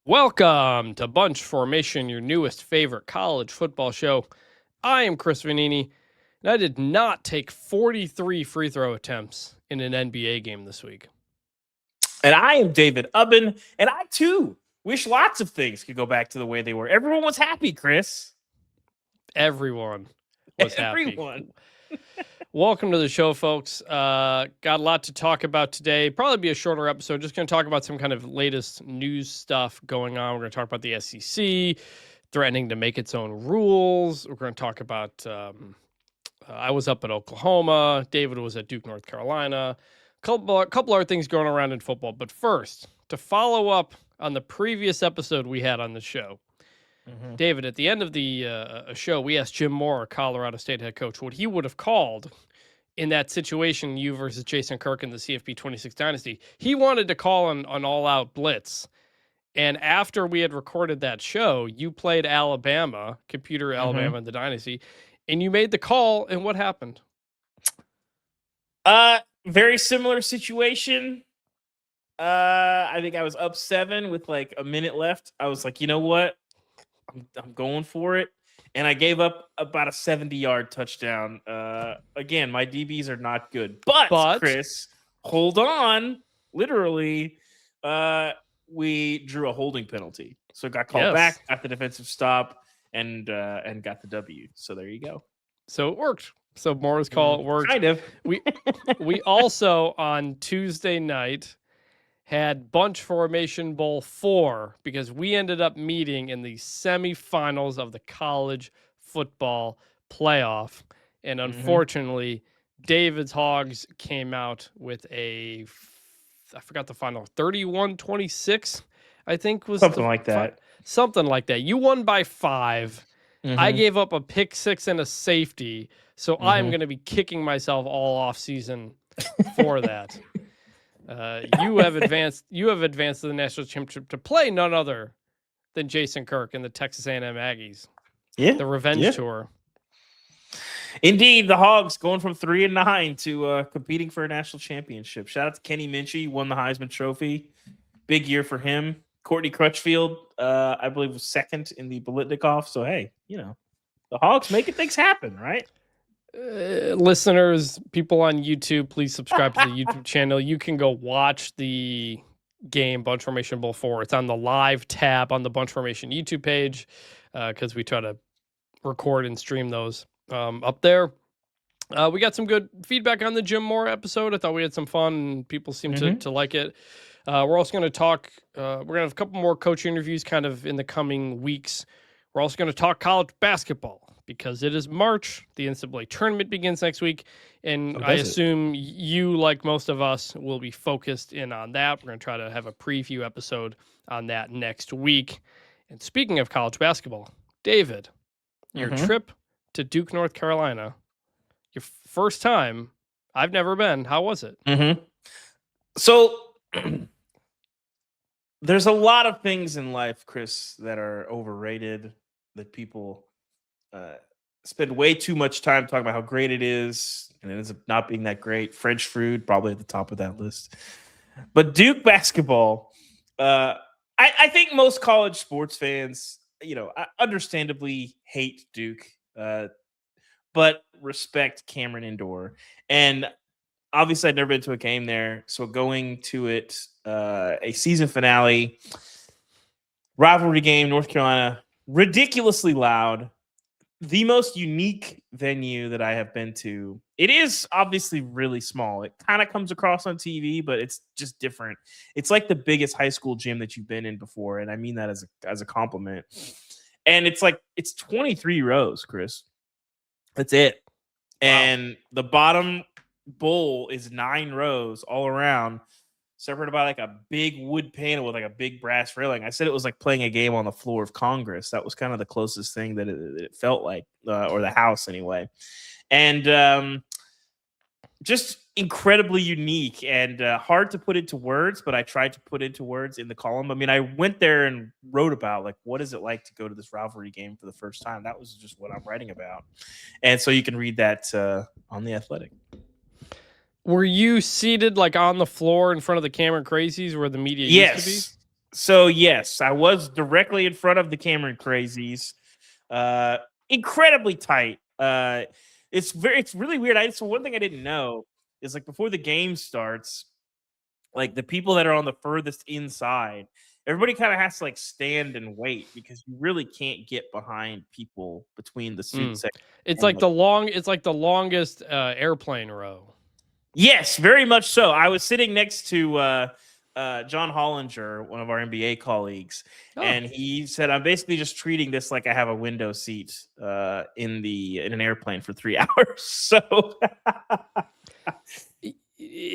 Welcome to Bunch Formation, your newest favorite college football show. I am Chris Vannini, and I did not take 43 free throw attempts in an NBA game this week. And I am David Ubben, and I too wish lots of things could go back to the way they were. Everyone was happy, Chris. Everyone was Everyone. happy. Welcome to the show, folks. Got a lot to talk about today. Probably be a shorter episode. Just going to talk about some kind of latest news stuff going on. We're going to talk about the SEC threatening to make its own rules. We're going to talk about I was up at Oklahoma. David was at Duke, North Carolina. A couple other things going around in football. But first, to follow up on the previous episode we had on the show, David, at the end of the show, we asked Jim Moore, Colorado State head coach, what he would have called in that situation, you versus Jason Kirk in the CFP 26 Dynasty. He wanted to call an all-out blitz. And after we had recorded that show, you played Alabama, Computer Alabama in the Dynasty, and you made the call, and what happened? Very similar situation. I think I was up 7 with like a minute left. I was like, you know what? I'm going for it. And I gave up about a 70-yard touchdown. Again, my DBs are not good. But Chris, hold on. Literally, we drew a holding penalty. So it got called back, got the defensive stop, and got the W. So there you go. So it worked. So Moore's call worked. Kind of. We also, on Tuesday night, had Bunch Formation Bowl 4 because we ended up meeting in the semifinals of the college football playoff. And unfortunately, David's Hogs came out with I forgot the final, 31-26, I think was something like that. Something like that. You won by 5. I gave up a pick 6 and a safety. So I'm going to be kicking myself all off season for that. You have advanced to the national championship to play none other than Jason Kirk and the Texas A&M Aggies. Yeah, the revenge tour. Indeed, the Hogs going from 3-9 to competing for a national championship. Shout out to Kenny Minchie, won the Heisman Trophy. Big year for him. Courtney Crutchfield, I believe, was second in the Bolitnikoff. So hey, the Hogs making things happen, right? Listeners, people on YouTube, please subscribe to the YouTube channel. You can go watch the game Bunch Formation Bowl 4. It's on the live tab on the Bunch Formation YouTube page because we try to record and stream those up there. We got some good feedback on the Jim Moore episode. I thought we had some fun and people seem to like it. We're also going to talk, we're going to have a couple more coach interviews kind of in the coming weeks. We're also going to talk college basketball because it is March. The NCAA tournament begins next week. And I assume you, like most of us, will be focused in on that. We're going to try to have a preview episode on that next week. And speaking of college basketball, David, your trip to Duke, North Carolina, your first time. I've never been. How was it? So there's a lot of things in life, Chris, that are overrated, that people spend way too much time talking about how great it is, and it ends up not being that great. French food, probably at the top of that list. But Duke basketball, I think most college sports fans, understandably hate Duke, but respect Cameron Indoor. And obviously, I'd never been to a game there, so going to it, a season finale, rivalry game, North Carolina, ridiculously loud, the most unique venue that I have been to. It is obviously really small. It kind of comes across on TV, but it's just different. It's like the biggest high school gym that you've been in before, and I mean that as a compliment. And it's 23 rows, Chris. That's it. Wow. And the bottom bowl is 9 rows all around, separated by like a big wood panel with like a big brass railing. I said it was like playing a game on the floor of Congress. That was kind of the closest thing that it felt like, or the house anyway. And just incredibly unique and hard to put into words, but I tried to put into words in the column. I mean, I went there and wrote about like, what is it like to go to this rivalry game for the first time? That was just what I'm writing about. And so you can read that on The Athletic. Were you seated like on the floor in front of the Cameron Crazies where the media used to be? So yes, I was directly in front of the Cameron Crazies. Incredibly tight. It's really weird. So one thing I didn't know is like before the game starts, like the people that are on the furthest inside, everybody kind of has to like stand and wait because you really can't get behind people between the student section. It's And like the longest airplane row. yes, very much so. I was sitting next to John Hollinger, one of our NBA colleagues, and he said, "I'm basically just treating this like I have a window seat in an airplane for 3 hours." So,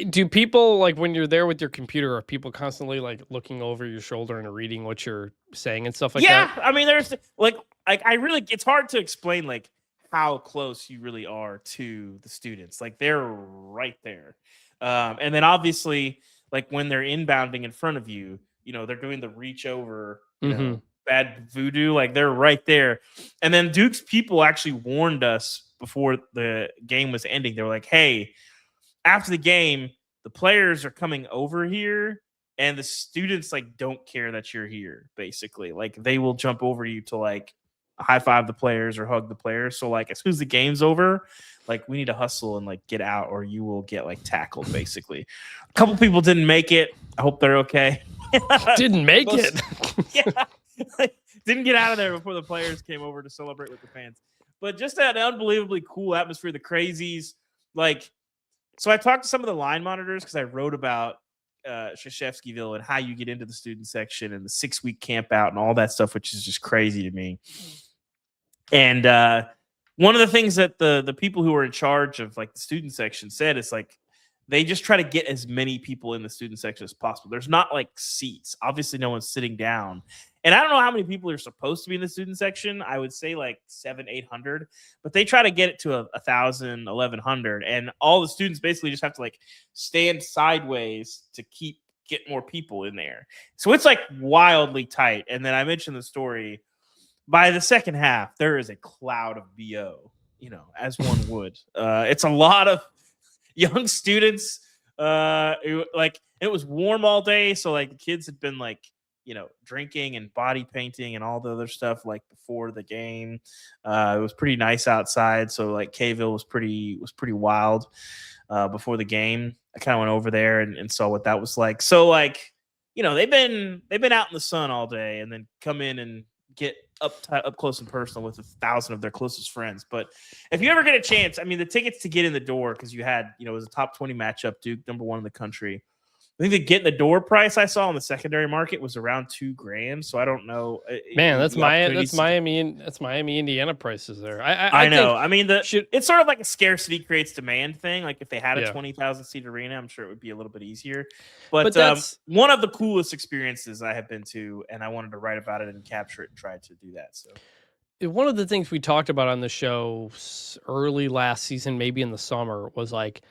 do people like when you're there with your computer? Are people constantly like looking over your shoulder and reading what you're saying and stuff like that? I mean, there's like I really, it's hard to explain like how close you really are to the students. Like they're right there, and then obviously like when they're inbounding in front of you, they're doing the reach over, bad voodoo. Like they're right there, and then Duke's people actually warned us before the game was ending. They were like, "Hey, after the game, the players are coming over here." And the students like don't care that you're here, basically. Like they will jump over you to like high five the players or hug the players. So like as soon as the game's over, like we need to hustle and like get out or you will get like tackled, basically. A couple people didn't make it. I hope they're okay. Didn't make it. Yeah. Didn't get out of there before the players came over to celebrate with the fans. But just that unbelievably cool atmosphere, the crazies. Like, so I talked to some of the line monitors because I wrote about Krzyzewskiville and how you get into the student section and the 6-week camp out and all that stuff, which is just crazy to me. And one of the things that the people who are in charge of like the student section said is like they just try to get as many people in the student section as possible. There's not like seats. Obviously, no one's sitting down. And I don't know how many people are supposed to be in the student section. I would say like 700-800, but they try to get it to 1,000, 1,100. And all the students basically just have to like stand sideways to get more people in there. So it's like wildly tight. And then I mentioned the story. By the second half, there is a cloud of BO, as one would. It's a lot of young students. It was warm all day. So like the kids had been like, drinking and body painting and all the other stuff like before the game. It was pretty nice outside. So like Kville was pretty wild before the game. I kind of went over there and saw what that was like. So like, they've been out in the sun all day and then come in and get up close and personal with 1,000 of their closest friends. But if you ever get a chance, I mean, the tickets to get in the door, because you had, it was a top 20 matchup, Duke #1 in the country. I think the get in the door price I saw on the secondary market was around $2,000. So I don't know. Man, that's Miami, Indiana prices there. I know. I mean, it's sort of like a scarcity creates demand thing. Like if they had a 20,000 seat arena, I'm sure it would be a little bit easier. But that's one of the coolest experiences I have been to, and I wanted to write about it and capture it and try to do that. So one of the things we talked about on the show early last season, maybe in the summer, was like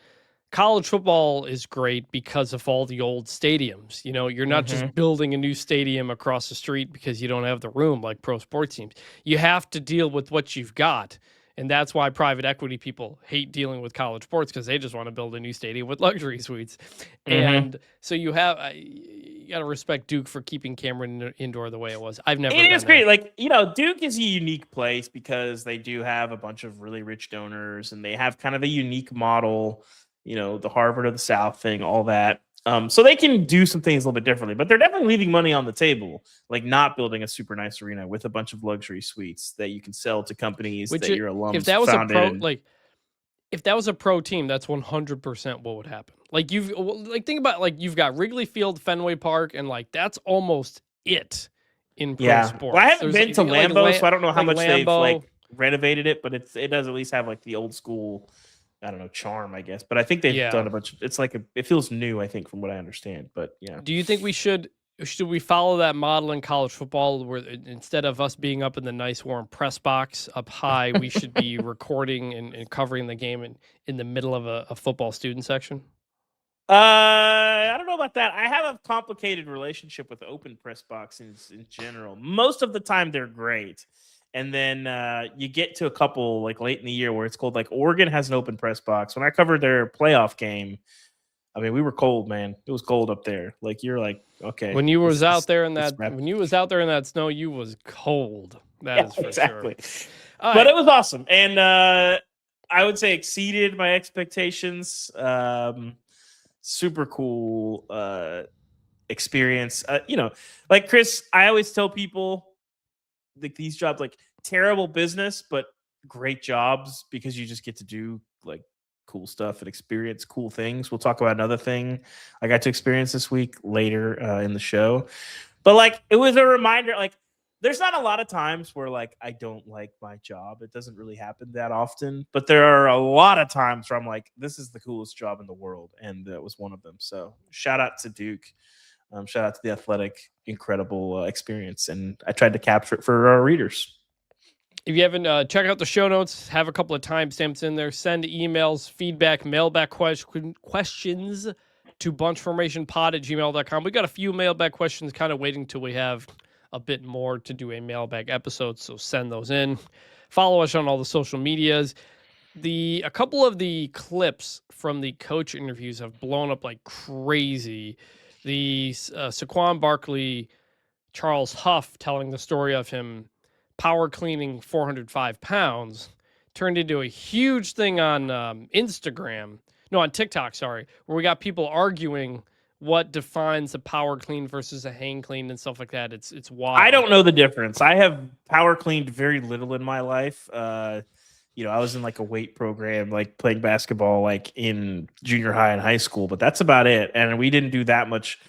college football is great because of all the old stadiums. You're not just building a new stadium across the street because you don't have the room like pro sports teams. You have to deal with what you've got. And that's why private equity people hate dealing with college sports, because they just want to build a new stadium with luxury suites. And so you got to respect Duke for keeping Cameron Indoor the way it was. It is great. Like, Duke is a unique place because they do have a bunch of really rich donors and they have kind of a unique model, the Harvard of the South thing, all that. So they can do some things a little bit differently, but they're definitely leaving money on the table, like not building a super nice arena with a bunch of luxury suites that you can sell to companies that your alums if that was founded. If that was a pro team, that's 100% what would happen. Like think about like you've got Wrigley Field, Fenway Park, and like that's almost it in pro sports. Well, I haven't been to Lambeau, so I don't know how much they've like renovated it, but it does at least have like the old school, I don't know, charm, I guess. But I think they've done a bunch of, it's like it feels new, I think, from what I understand. But yeah. Do you think we should we follow that model in college football where instead of us being up in the nice warm press box up high, we should be recording and covering the game in the middle of a football student section? I don't know about that. I have a complicated relationship with open press boxes in general. Most of the time they're great. And then you get to a couple like late in the year where it's cold. Like Oregon has an open press box. When I covered their playoff game, I mean, we were cold, man. It was cold up there. Like you're like, okay. When you was out there in this that rep- when you was out there in that snow, you was cold. That yeah, is for exactly. sure. But it was awesome, and I would say exceeded my expectations. Super cool experience. Like Chris, I always tell people like these jobs, like terrible business, but great jobs because you just get to do like cool stuff and experience cool things. We'll talk about another thing I got to experience this week later in the show. But like it was a reminder, like there's not a lot of times where like I don't like my job. It doesn't really happen that often, but there are a lot of times where I'm like, this is the coolest job in the world, and that was one of them. So shout out to Duke. Shout out to the Athletic, incredible experience, and I tried to capture it for our readers. If you haven't, check out the show notes. Have a couple of timestamps in there. Send emails, feedback, mailback questions to bunchformationpod@gmail.com. We got a few mailback questions, kind of waiting till we have a bit more to do a mailbag episode, so send those in. Follow us on all the social medias. A couple of the clips from the coach interviews have blown up like crazy. The Saquon Barkley, Charles Huff telling the story of him power cleaning 405 pounds turned into a huge thing on Instagram. No, on TikTok, sorry, where we got people arguing what defines a power clean versus a hang clean and stuff like that. It's wild. I don't know the difference. I have power cleaned very little in my life. I was in like a weight program, like playing basketball, like in junior high and high school, but that's about it. And we didn't do that much.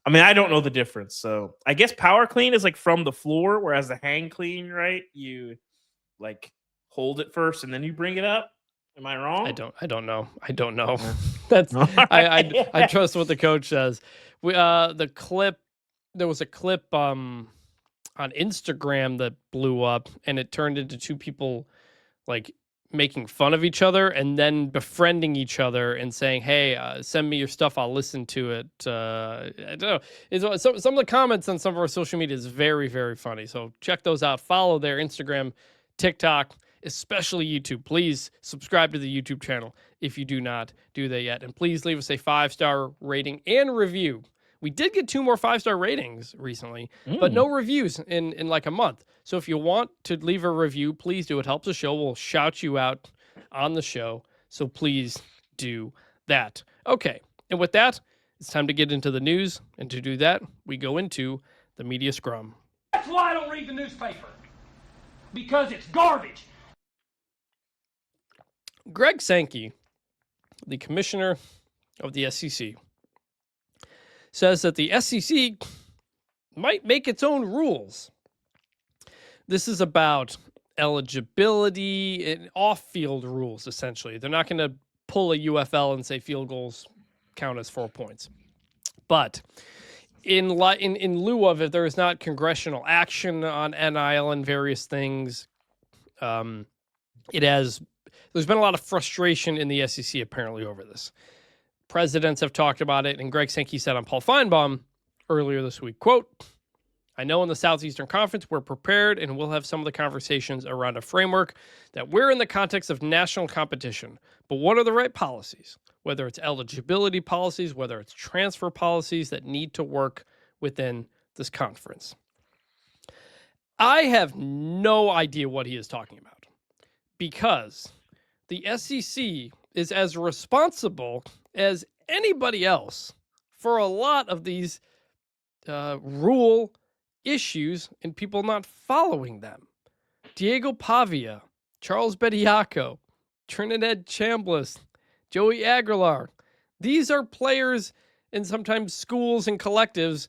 I mean, I don't know the difference. So I guess power clean is like from the floor, whereas the hang clean, right? You like hold it first and then you bring it up. Am I wrong? I don't know. That's I trust what the coach says. The clip, there was a clip on Instagram that blew up, and it turned into two people like making fun of each other and then befriending each other and saying, "Hey, send me your stuff. I'll listen to it." I don't know. Some of the comments on some of our social media is very, very funny. So check those out. Follow their Instagram, TikTok, especially YouTube. Please subscribe to the YouTube channel if you do not do that yet. And please leave us a 5-star rating and review. We did get 2 more 5-star ratings recently, but no reviews in like a month. So if you want to leave a review, please do. It helps the show. We'll shout you out on the show. So please do that. Okay. And with that, it's time to get into the news. And to do that, we go into the media scrum. That's why I don't read the newspaper. Because it's garbage. Greg Sankey, the commissioner of the SEC, says that the SEC might make its own rules. This is about eligibility and off-field rules, essentially. They're not going to pull a UFL and say field goals count as 4 points. But in lieu of it, there is not congressional action on NIL and various things. There's been a lot of frustration in the SEC apparently over this. Presidents have talked about it, and Greg Sankey said on Paul Feinbaum earlier this week, quote, "I know in the Southeastern Conference we're prepared and we'll have some of the conversations around a framework that we're in the context of national competition. But what are the right policies? Whether it's eligibility policies, whether it's transfer policies that need to work within this conference." I have no idea what he is talking about because the SEC is as responsible as anybody else for a lot of these rule issues and people not following them. Diego Pavia, Charles Bediako, Trinidad Chambliss, Joey Aguilar. These are players and sometimes schools and collectives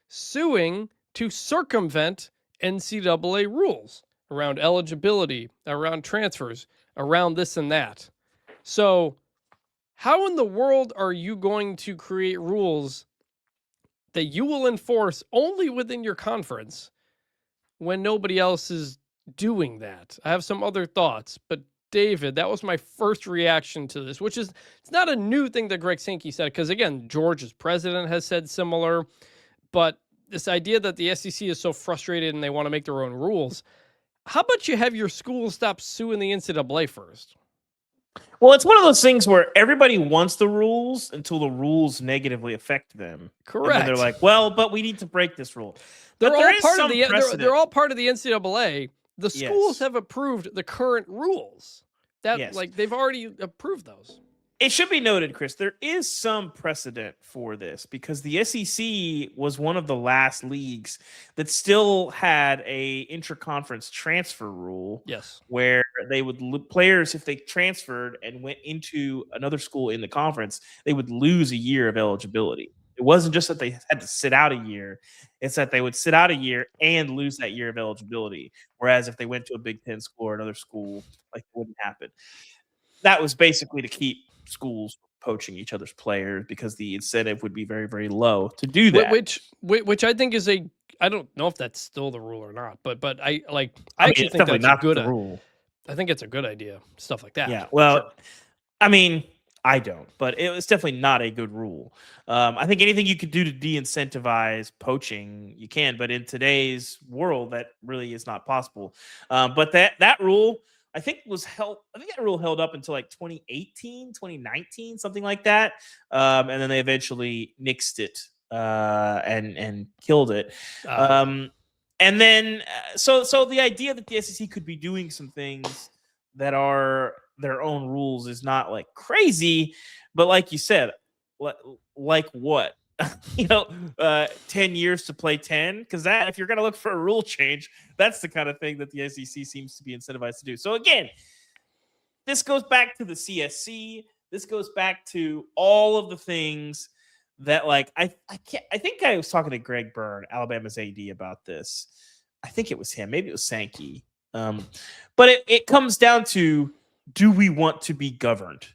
suing to circumvent NCAA rules around eligibility, around transfers, around this and that. So how in the world are you going to create rules that you will enforce only within your conference when nobody else is doing that? I have some other thoughts, but David, that was my first reaction to this, which is, it's not a new thing that Greg Sankey said, because again, Georgia's president has said similar, but this idea that the SEC is so frustrated and they want to make their own rules, how about you have your school stop suing the NCAA first? Well, it's one of those things where everybody wants the rules until the rules negatively affect them. And then they're Correct. like, well, but we need to break this rule. They're But all there is part of some the precedent. they're all part of the NCAA. The schools Yes. have approved the current rules. That Yes. like they've already approved those. It should be noted, Chris, there is some precedent for this because the SEC was one of the last leagues that still had a intra-conference transfer rule. Yes. Where they would players, if they transferred and went into another school in the conference, they would lose a year of eligibility. It wasn't just that they had to sit out a year; it's that they would sit out a year and lose that year of eligibility. Whereas if they went to a Big Ten school or another school, like it wouldn't happen. That was basically to keep schools poaching each other's players because the incentive would be very, very low to do that. Which I think is I don't know if that's still the rule or not, but I mean, actually it's think definitely that's not a good the rule. I think it's a good idea, stuff like that. Yeah, well, Sure. I mean, I don't, but it was definitely not a good rule. I think anything you could do to de-incentivize poaching, you can, but in today's world, that really is not possible. But that rule, I think that rule held up until like 2018, 2019, something like that. And then they eventually nixed it and killed it. And then, so the idea that the SEC could be doing some things that are their own rules is not like crazy, but like you said, like what? 10 years to play 10, because that, if you're going to look for a rule change, that's the kind of thing that the SEC seems to be incentivized to do. So again, this goes back to the CSC. This goes back to all of the things that, like, I think I was talking to Greg Byrne, Alabama's AD, about this. I think it was him. Maybe it was Sankey. But it comes down to, do we want to be governed?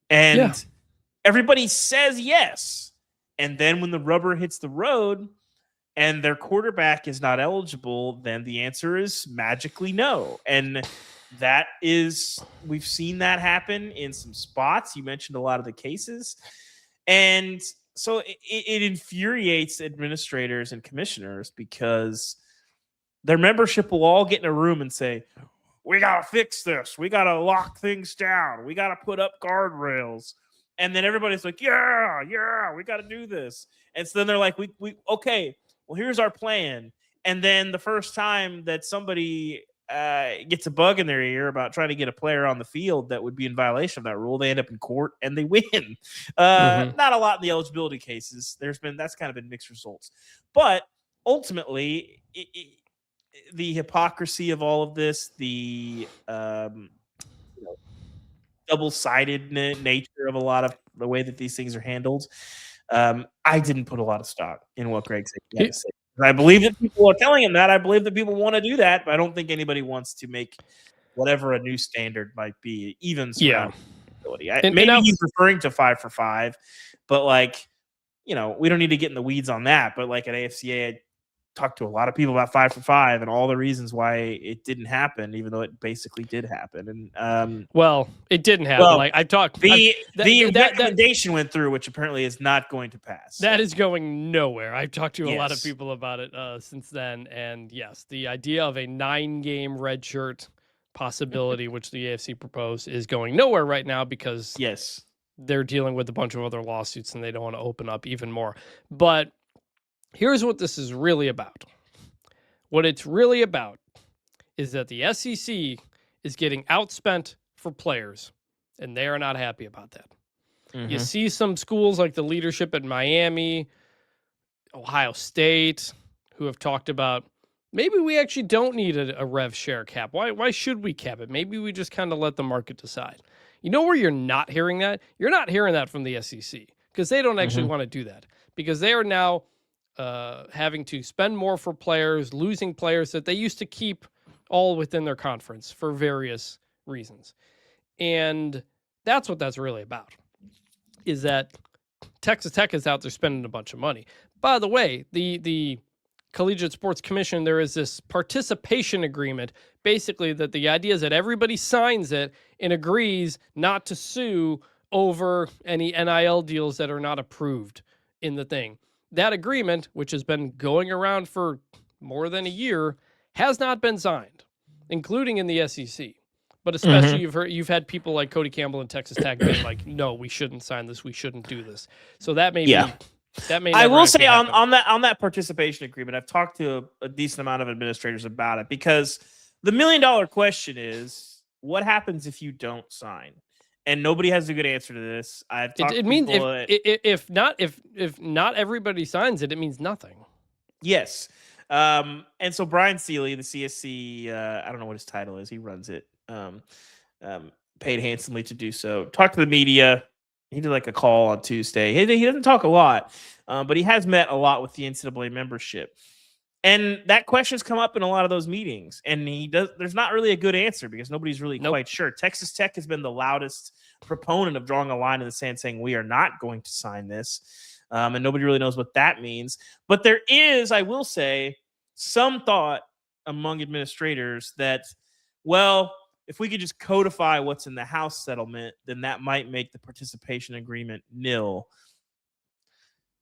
And everybody says yes. And then when the rubber hits the road and their quarterback is not eligible, then the answer is magically no. And that is, we've seen that happen in some spots. You mentioned a lot of the cases. And so it infuriates administrators and commissioners because their membership will all get in a room and say, we got to fix this. We got to lock things down. We got to put up guardrails. And then everybody's like, yeah, we got to do this. And so then they're like, we okay, well, here's our plan. And then the first time that somebody gets a bug in their ear about trying to get a player on the field that would be in violation of that rule, they end up in court and they win. Not a lot in the eligibility cases. That's kind of been mixed results. But ultimately, the hypocrisy of all of this, the double-sided nature of a lot of the way that these things are handled. I didn't put a lot of stock in what Greg had to say. I believe that people are telling him that. I believe that people want to do that, but I don't think anybody wants to make whatever a new standard might be, even surrounding ability. Maybe he's referring to 5 for 5, but we don't need to get in the weeds on that. But like at AFCA, I talked to a lot of people about 5 for 5 and all the reasons why it didn't happen, even though it basically did happen. And well, it didn't happen. Well, like I've talked, the recommendation went through, which apparently is not going to pass. That is going nowhere. I've talked to a lot of people about it since then, and yes, the idea of a 9-game redshirt possibility, which the AFC proposed, is going nowhere right now because they're dealing with a bunch of other lawsuits and they don't want to open up even more. But here's what this is really about. What it's really about is that the SEC is getting outspent for players, and they are not happy about that. You see some schools like the leadership at Miami, Ohio State, who have talked about, maybe we actually don't need a rev share cap. Why should we cap it? Maybe we just kind of let the market decide. You know where you're not hearing that? You're not hearing that from the SEC because they don't actually want to do that, because they are now having to spend more for players, losing players that they used to keep all within their conference for various reasons. And that's what that's really about, is that Texas Tech is out there spending a bunch of money. By the way, the Collegiate Sports Commission, there is this participation agreement, basically that the idea is that everybody signs it and agrees not to sue over any NIL deals that are not approved in the thing. That agreement, which has been going around for more than a year, has not been signed, including in the SEC. But especially you've had people like Cody Campbell in Texas Tech being like, no, we shouldn't sign this. We shouldn't do this. So that may Yeah. be that may. I never will actually say happen. on that participation agreement, I've talked to a decent amount of administrators about it, because the $1 million question is, what happens if you don't sign? And nobody has a good answer to this. I've talked It to means people. if not everybody signs it, it means nothing. Yes. And so Brian Seeley, the CSC, I don't know what his title is. He runs it. Paid handsomely to do so. Talked to the media. He did like a call on Tuesday. He doesn't talk a lot, but he has met a lot with the NCAA membership. And that question's come up in a lot of those meetings. And there's not really a good answer because nobody's really quite sure. Texas Tech has been the loudest proponent of drawing a line in the sand saying we are not going to sign this. And nobody really knows what that means. But there is, I will say, some thought among administrators that, well, if we could just codify what's in the House settlement, then that might make the participation agreement nil.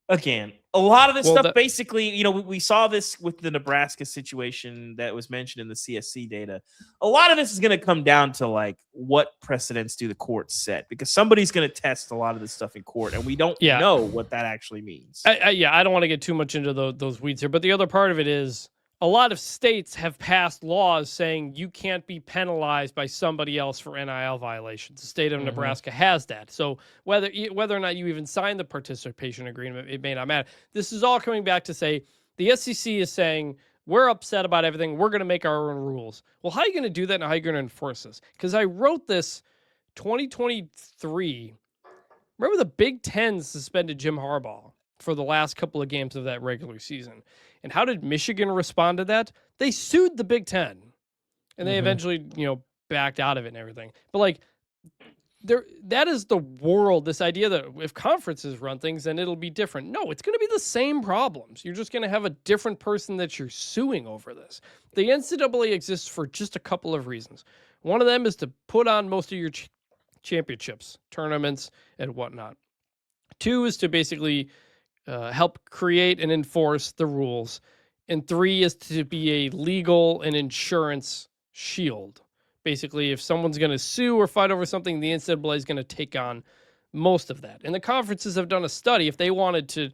Again, a lot of this stuff, basically, we saw this with the Nebraska situation that was mentioned in the CSC data. A lot of this is going to come down to like what precedents do the courts set, because somebody's going to test a lot of this stuff in court, and we don't know what that actually means. I don't want to get too much into those weeds here, but the other part of it is a lot of states have passed laws saying you can't be penalized by somebody else for NIL violations. The state of Nebraska has that. So whether or not you even sign the participation agreement, it may not matter. This is all coming back to say the SEC is saying we're upset about everything. We're going to make our own rules. Well, how are you going to do that and how are you going to enforce this? Because I wrote this 2023. Remember the Big Ten suspended Jim Harbaugh for the last couple of games of that regular season. And how did Michigan respond to that? They sued the Big Ten. And they eventually, backed out of it and everything. But like that is the world, this idea that if conferences run things, then it'll be different. No, it's going to be the same problems. You're just going to have a different person that you're suing over this. The NCAA exists for just a couple of reasons. One of them is to put on most of your championships, tournaments, and whatnot. Two is to basically help create and enforce the rules. And three is to be a legal and insurance shield. Basically, if someone's going to sue or fight over something, the NCAA is going to take on most of that. And the conferences have done a study. If they wanted to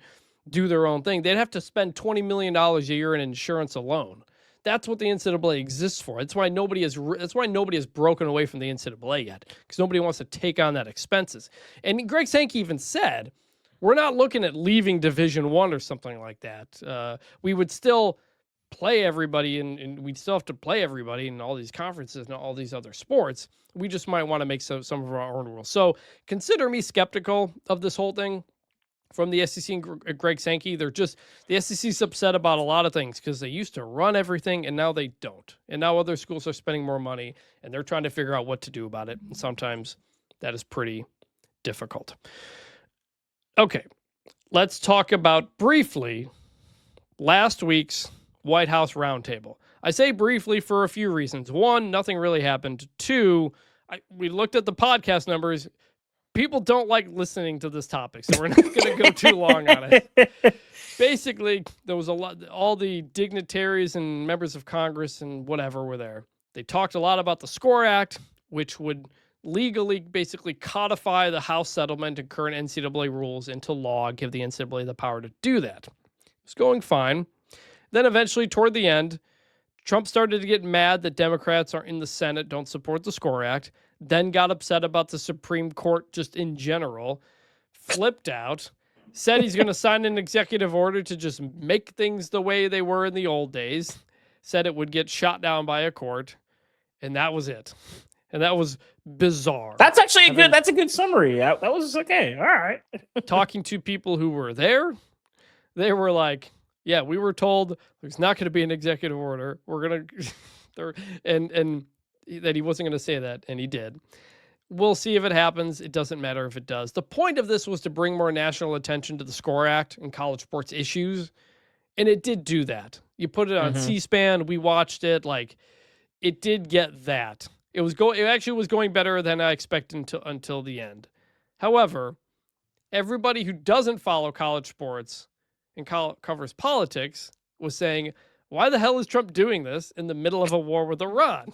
do their own thing, they'd have to spend $20 million a year in insurance alone. That's what the NCAA exists for. That's why nobody has broken away from the NCAA yet, because nobody wants to take on that expenses. And Greg Sankey even said, we're not looking at leaving Division I or something like that. We would still play everybody, and we'd still have to play everybody in all these conferences and all these other sports. We just might want to make some of our own rules. So consider me skeptical of this whole thing from the SEC and Greg Sankey. The SEC's upset about a lot of things because they used to run everything, and now they don't. And now other schools are spending more money, and they're trying to figure out what to do about it. And sometimes that is pretty difficult. Okay, let's talk about briefly last week's White House roundtable. I say briefly for a few reasons. One, nothing really happened. Two, we looked at the podcast numbers. People don't like listening to this topic, so we're not going to go too long on it. Basically, there was all the dignitaries and members of Congress and whatever were there. They talked a lot about the SCORE Act, which would legally basically codify the House settlement and current NCAA rules into law, give the NCAA the power to do that. It's going fine. Then eventually, toward the end, Trump started to get mad that Democrats are in the Senate, don't support the SCORE Act, then got upset about the Supreme Court just in general, flipped out, said he's going to sign an executive order to just make things the way they were in the old days, said it would get shot down by a court, and that was it. And that was bizarre. That's actually that's a good summary. That was okay. All right. Talking to people who were there, they were like, yeah, we were told there's not going to be an executive order. We're going to, and that he wasn't going to say that, and he did. We'll see if it happens. It doesn't matter if it does. The point of this was to bring more national attention to the SCORE Act and college sports issues, and it did do that. You put it on C-SPAN. We watched it. Like, it did get that. It actually was going better than I expected until the end. However, everybody who doesn't follow college sports and covers politics was saying, why the hell is Trump doing this in the middle of a war with Iran?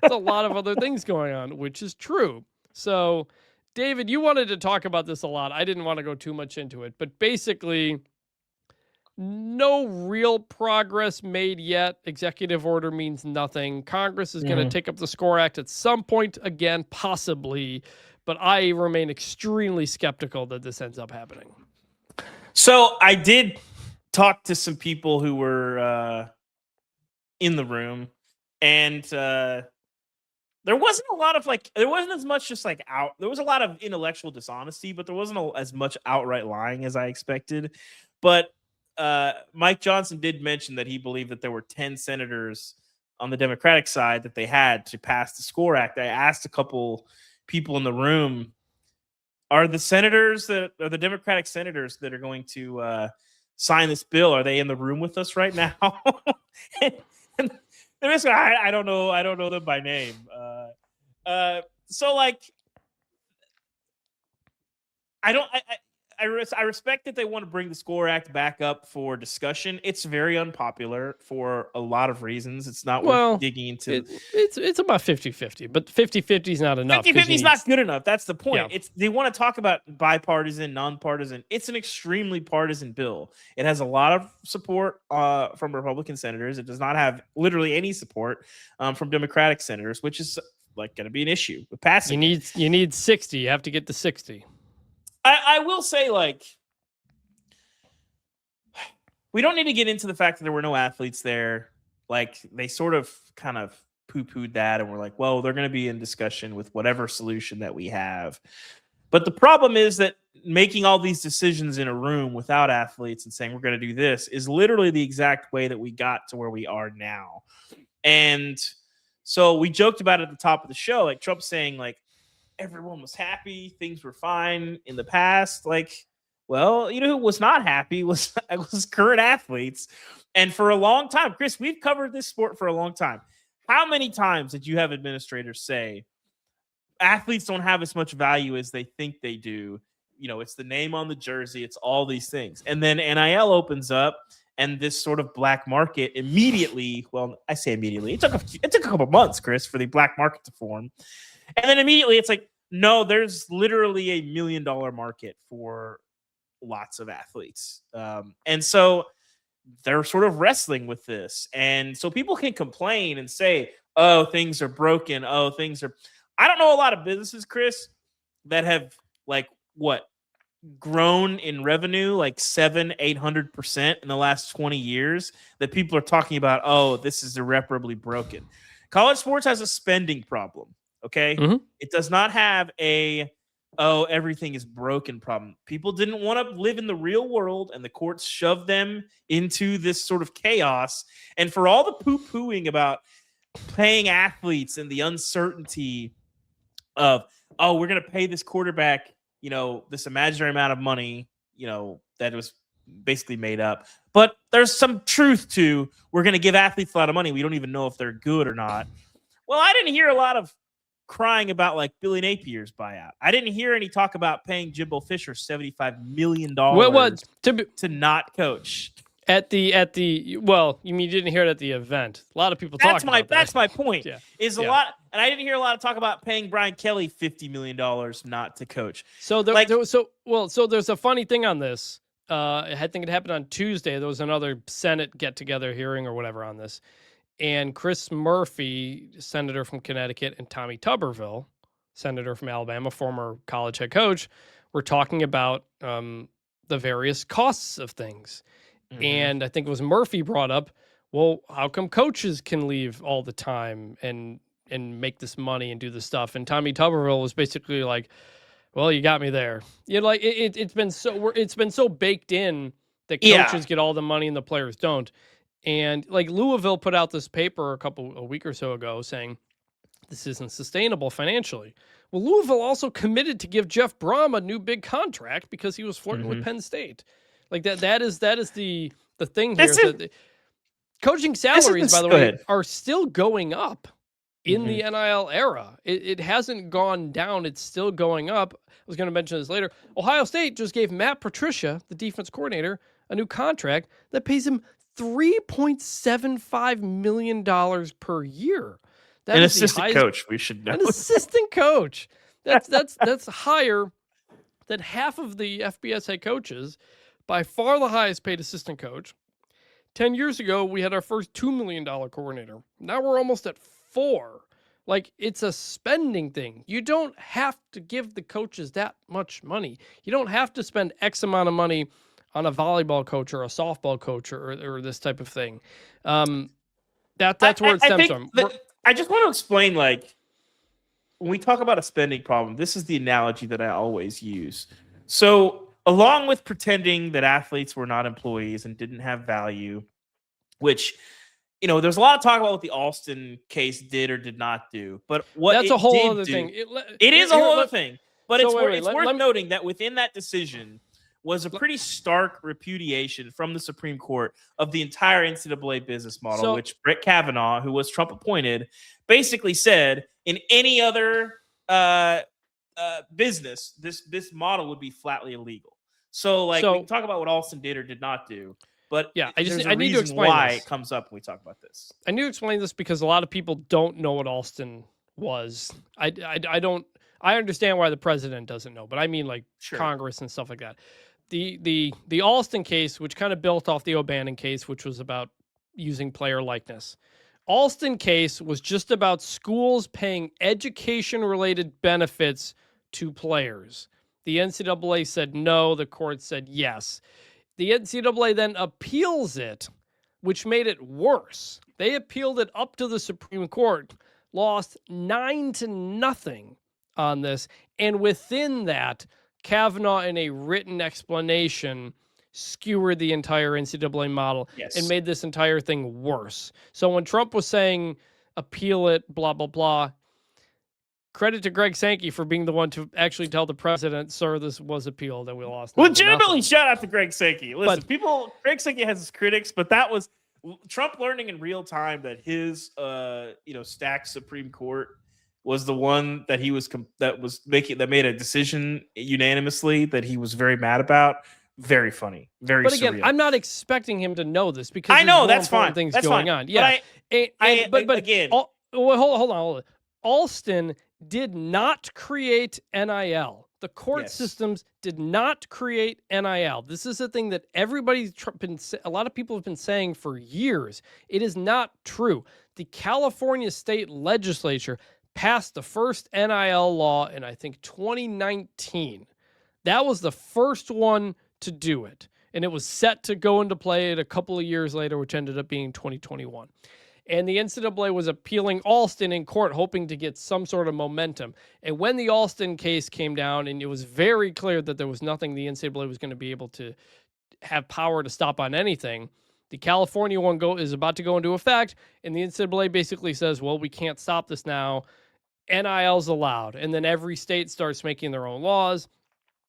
It's a lot of other things going on, which is true. So, David, you wanted to talk about this a lot. I didn't want to go too much into it, but basically, no real progress made yet. Executive order means nothing. Congress is going to take up the SCORE Act at some point again, possibly, but I remain extremely skeptical that this ends up happening. So I did talk to some people who were in the room, and there wasn't a lot of there wasn't as much just there was a lot of intellectual dishonesty, but there wasn't as much outright lying as I expected. But Mike Johnson did mention that he believed that there were 10 senators on the Democratic side that they had to pass the SCORE Act. I asked a couple people in the room, are the Democratic senators that are going to sign this bill, are they in the room with us right now? and they're just I don't know. I don't know them by name. So I respect that they want to bring the SCORE Act back up for discussion. It's very unpopular for a lot of reasons. It's not worth digging into. It's about 50-50, but 50-50 is not enough. 50-50 is not good enough. That's the point. Yeah. They want to talk about bipartisan, nonpartisan. It's an extremely partisan bill. It has a lot of support from Republican senators. It does not have literally any support from Democratic senators, which is going to be an issue with passing. You need 60. You have to get to 60. I will say, we don't need to get into the fact that there were no athletes there. They sort of kind of poo-pooed that, and we're like, well, they're going to be in discussion with whatever solution that we have. But the problem is that making all these decisions in a room without athletes and saying we're going to do this is literally the exact way that we got to where we are now. And so we joked about it at the top of the show, Trump saying, everyone was happy, things were fine in the past. Well, you know who was not happy was current athletes. And for a long time, Chris, we've covered this sport for a long time. How many times did you have administrators say athletes don't have as much value as they think they do? It's the name on the jersey, it's all these things. And then NIL opens up, and this sort of black market immediately, well, I say immediately, it took a couple months, Chris, for the black market to form. And then immediately it's no, there's literally $1 million market for lots of athletes. And so they're sort of wrestling with this. And so people can complain and say, oh, things are broken. Oh, things are. I don't know a lot of businesses, Chris, that have grown in revenue 700-800% in the last 20 years that people are talking about, oh, this is irreparably broken. College sports has a spending problem. Okay. Mm-hmm. It does not have everything is broken problem. People didn't want to live in the real world, and the courts shoved them into this sort of chaos. And for all the poo-pooing about paying athletes and the uncertainty of, oh, we're going to pay this quarterback, this imaginary amount of money, that was basically made up. But there's some truth to, we're going to give athletes a lot of money. We don't even know if they're good or not. Well, I didn't hear a lot of crying about Billy Napier's buyout. I didn't hear any talk about paying Jimbo Fisher $75 million to not coach. Well, you mean you didn't hear it at the event? A lot of people talk about that. That's my point. Yeah. A lot, and I didn't hear a lot of talk about paying Brian Kelly $50 million not to coach. So there's a funny thing on this. I think it happened on Tuesday. There was another Senate get-together hearing or whatever on this. And Chris Murphy, senator from Connecticut, and Tommy Tuberville, senator from Alabama, former college head coach, were talking about the various costs of things. Mm-hmm. And I think it was Murphy brought up, well, how come coaches can leave all the time and make this money and do this stuff? And Tommy Tuberville was basically like, well, you got me there. It's been so baked in that coaches get all the money and the players don't. And Louisville put out this paper a week or so ago saying this isn't sustainable financially. Well, Louisville also committed to give Jeff Brom a new big contract because he was flirting with Penn State. That is the thing here. That coaching salaries, by the way, are still going up in the NIL era. It hasn't gone down. It's still going up. I was going to mention this later. Ohio State just gave Matt Patricia, the defense coordinator, a new contract that pays him $3.75 million per year. That An is the assistant highest, coach, we should know. an assistant coach. That's higher than half of the FBS head coaches, by far the highest paid assistant coach. 10 years ago, we had our first $2 million coordinator. Now we're almost at 4. Like, it's a spending thing. You don't have to give the coaches that much money. You don't have to spend X amount of money on a volleyball coach or a softball coach or this type of thing. That's where it stems from. I just want to explain, like, when we talk about a spending problem, this is the analogy that I always use. So, along with pretending that athletes were not employees and didn't have value, which, there's a lot of talk about what the Alston case did or did not do. But what that's it a whole did other do, thing. It is a whole other thing. But so it's worth noting that within that decision was a pretty stark repudiation from the Supreme Court of the entire NCAA business model, which Brett Kavanaugh, who was Trump appointed, basically said in any other business, this model would be flatly illegal. So, we can talk about what Alston did or did not do, but I need to explain why this. it comes up when we talk about this. I need to explain this because a lot of people don't know what Alston was. I understand why the president doesn't know, but I mean Congress and stuff like that. The Alston case, which kind of built off the O'Bannon case, which was about using player likeness. Alston case was just about schools paying education-related benefits to players. The NCAA said no. The court said yes. The NCAA then appeals it, which made it worse. They appealed it up to the Supreme Court, lost 9-0 on this, and within that, Kavanaugh, in a written explanation, skewered the entire NCAA model and made this entire thing worse. So when Trump was saying, appeal it, blah, blah, blah, credit to Greg Sankey for being the one to actually tell the president, sir, this was appealed and we lost. Legitimately, shout out to Greg Sankey. Listen, Greg Sankey has his critics, but that was Trump learning in real time that his, stacked Supreme Court was the one that that made a decision unanimously that he was very mad about. Very funny. Very. But again, surreal. I'm not expecting him to know this because I know that's fine. Things that's going fine. on. Yeah. But again, hold on. Alston did not create NIL. The court systems did not create NIL. This is a thing that a lot of people have been saying for years. It is not true. The California state legislature passed the first NIL law in, I think, 2019. That was the first one to do it. And it was set to go into play a couple of years later, which ended up being 2021. And the NCAA was appealing Alston in court, hoping to get some sort of momentum. And when the Alston case came down, and it was very clear that there was nothing the NCAA was going to be able to have power to stop on anything, the California one is about to go into effect, and the NCAA basically says, well, we can't stop this now. NIL's allowed. And then every state starts making their own laws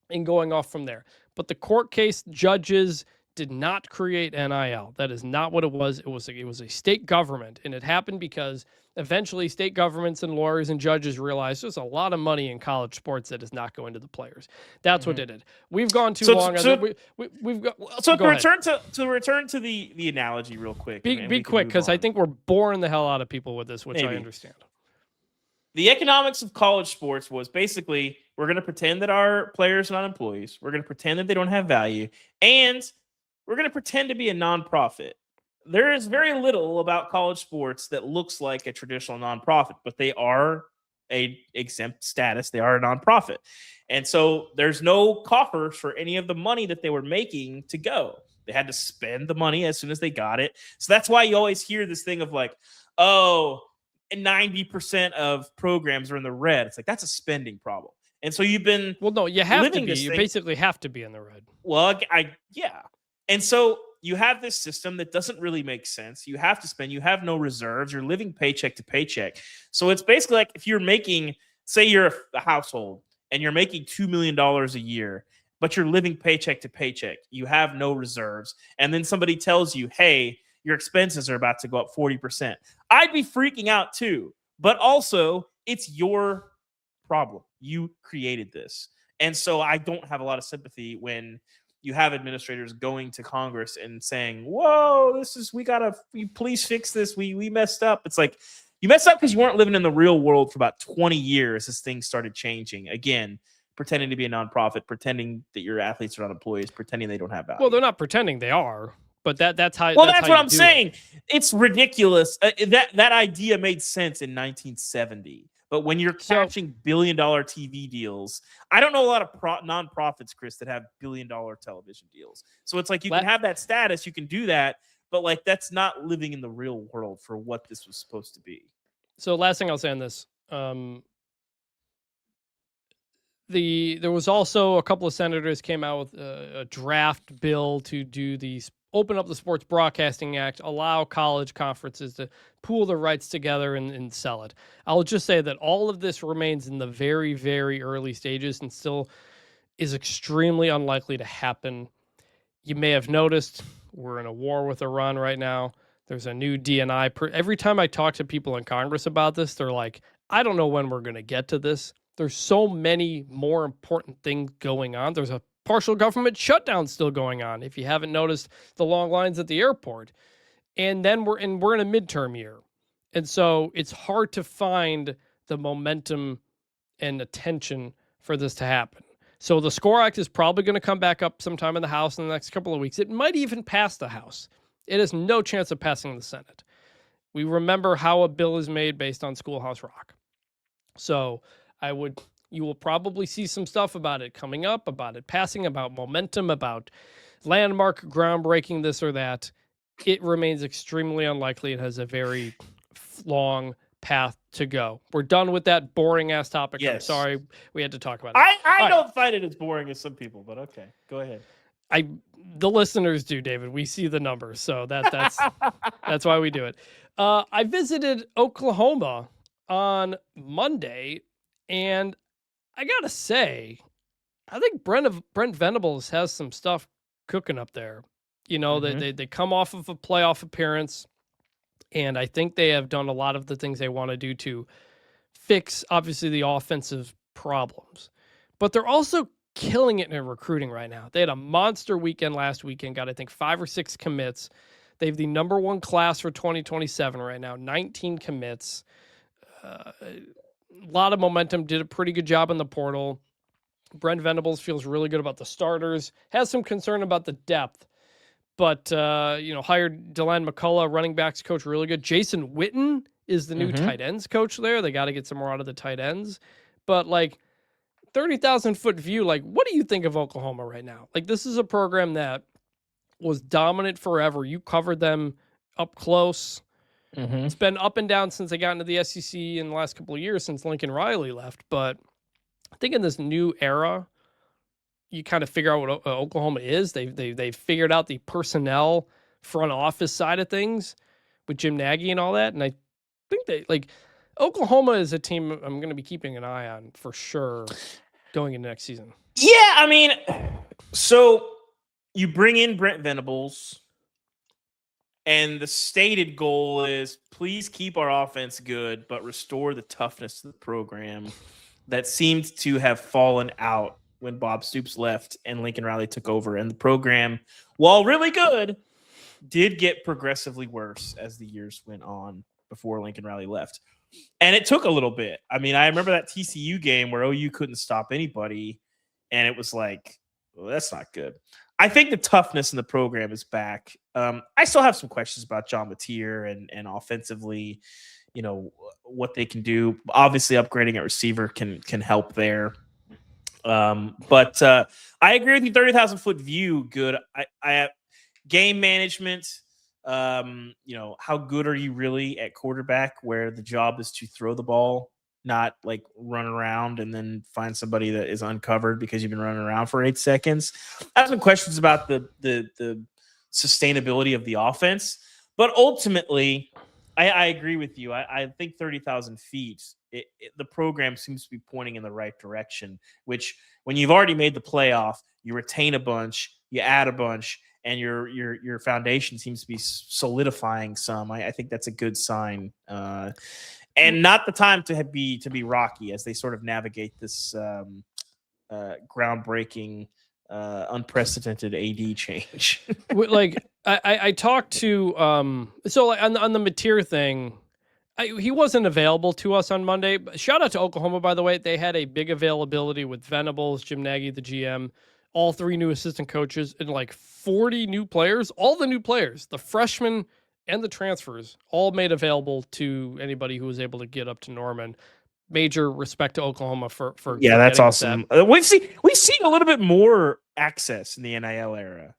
and going off from there. But the court case judges did not create NIL. That is not what it was. It was a state government, and it happened because eventually state governments and lawyers and judges realized there's a lot of money in college sports that is not going to the players. That's what did it. We've gone too long. We've got. So to return to the analogy real quick. Be quick, because I think we're boring the hell out of people with this, which I understand. The economics of college sports was basically, we're going to pretend that our players are not employees. We're going to pretend that they don't have value. And we're going to pretend to be a nonprofit. There is very little about college sports that looks like a traditional nonprofit, but they are a exempt status. They are a nonprofit. And so there's no coffers for any of the money that they were making to go. They had to spend the money as soon as they got it. So that's why you always hear this thing of like, oh, 90% of programs are in the red. It's like, that's a spending problem. And so you've been you have to be. You basically have to be in the red. Well, yeah. And so you have this system that doesn't really make sense. You have to spend. You have no reserves. You're living paycheck to paycheck. So it's basically like if you're making, say you're a household and you're making $2 million a year, but you're living paycheck to paycheck. You have no reserves. And then somebody tells you, hey, your expenses are about to go up 40%. I'd be freaking out too. But also, it's your problem. You created this. And so I don't have a lot of sympathy when you have administrators going to Congress and saying, whoa, please fix this. We messed up. It's like, You messed up because you weren't living in the real world for about 20 years as things started changing. Again, pretending to be a nonprofit, pretending that your athletes are not employees, pretending they don't have value. Well, they're not pretending they are, but that's how. Well, that's that's how what you I'm do saying. it. It's ridiculous. That idea made sense in 1970. But when you're catching billion-dollar TV deals, I don't know a lot of nonprofits, Chris, that have billion-dollar television deals. So it's like you can have that status, you can do that, but like that's not living in the real world for what this was supposed to be. So last thing I'll say on this, there was also a couple of senators came out with a draft bill to do open up the Sports Broadcasting Act, allow college conferences to pool their rights together and sell it. I'll just say that all of this remains in the very, very early stages and still is extremely unlikely to happen. You may have noticed we're in a war with Iran right now. There's a new DNI. Every time I talk to people in Congress about this, they're like, I don't know when we're going to get to this. There's so many more important things going on. There's a partial government shutdown still going on. If you haven't noticed the long lines at the airport, and then we're in a midterm year. And so it's hard to find the momentum and attention for this to happen. So the SCORE Act is probably going to come back up sometime in the House in the next couple of weeks. It might even pass the House. It has no chance of passing the Senate. We remember how a bill is made based on Schoolhouse Rock. So you will probably see some stuff about it coming up, about it passing, about momentum, about landmark, groundbreaking, this or that. It remains extremely unlikely. It has a very long path to go. We're done with that boring ass topic. Yes. I'm sorry we had to talk about it. I don't find it as boring as some people, but okay, go ahead. The listeners do, David. We see the numbers, so that's that's why we do it. I visited Oklahoma on Monday, and I gotta say, I think Brent Venables has some stuff cooking up there. You know, they come off of a playoff appearance, and I think they have done a lot of the things they want to do to fix, obviously, the offensive problems. But they're also killing it in recruiting right now. They had a monster weekend last weekend, got, I think, 5 or 6 commits. They have the number 1 class for 2027 right now, 19 commits. A lot of momentum, did a pretty good job in the portal. Brent Venables feels really good about the starters, has some concern about the depth, but, hired Deland McCullough, running backs coach, really good. Jason Witten is the new tight ends coach there. They got to get some more out of the tight ends. But, 30,000-foot view, what do you think of Oklahoma right now? This is a program that was dominant forever. You covered them up close. It's been up and down since they got into the SEC in the last couple of years since Lincoln Riley left. But I think in this new era, you kind of figure out what Oklahoma is. They've figured out the personnel front office side of things with Jim Nagy and all that. And I think Oklahoma is a team I'm going to be keeping an eye on for sure going into next season. Yeah, I mean, so you bring in Brent Venables, and the stated goal is please keep our offense good, but restore the toughness of the program that seemed to have fallen out when Bob Stoops left and Lincoln Riley took over. And the program, while really good, did get progressively worse as the years went on before Lincoln Riley left. And it took a little bit. I mean, I remember that TCU game where OU couldn't stop anybody, and it was like, well, that's not good. I think the toughness in the program is back. I still have some questions about John Mateer and offensively, what they can do. Obviously, upgrading at receiver can help there. But I agree with you. 30,000-foot view, good. I have game management. How good are you really at quarterback where the job is to throw the ball, not run around and then find somebody that is uncovered because you've been running around for 8 seconds. I have some questions about the sustainability of the offense, but ultimately I agree with you. I think 30,000 feet, the program seems to be pointing in the right direction, which when you've already made the playoff, you retain a bunch, you add a bunch, and your foundation seems to be solidifying some. I think that's a good sign, and not the time to be rocky as they sort of navigate this groundbreaking, unprecedented AD change. I talked to on the Mateer thing. He wasn't available to us on Monday. Shout out to Oklahoma, by the way. They had a big availability with Venables, Jim Nagy, the GM, all 3 new assistant coaches, and like 40 new players. All the new players, the freshmen and the transfers, all made available to anybody who was able to get up to Norman. Major respect to Oklahoma for that's getting us awesome. that. We've seen a little bit more access in the NIL era.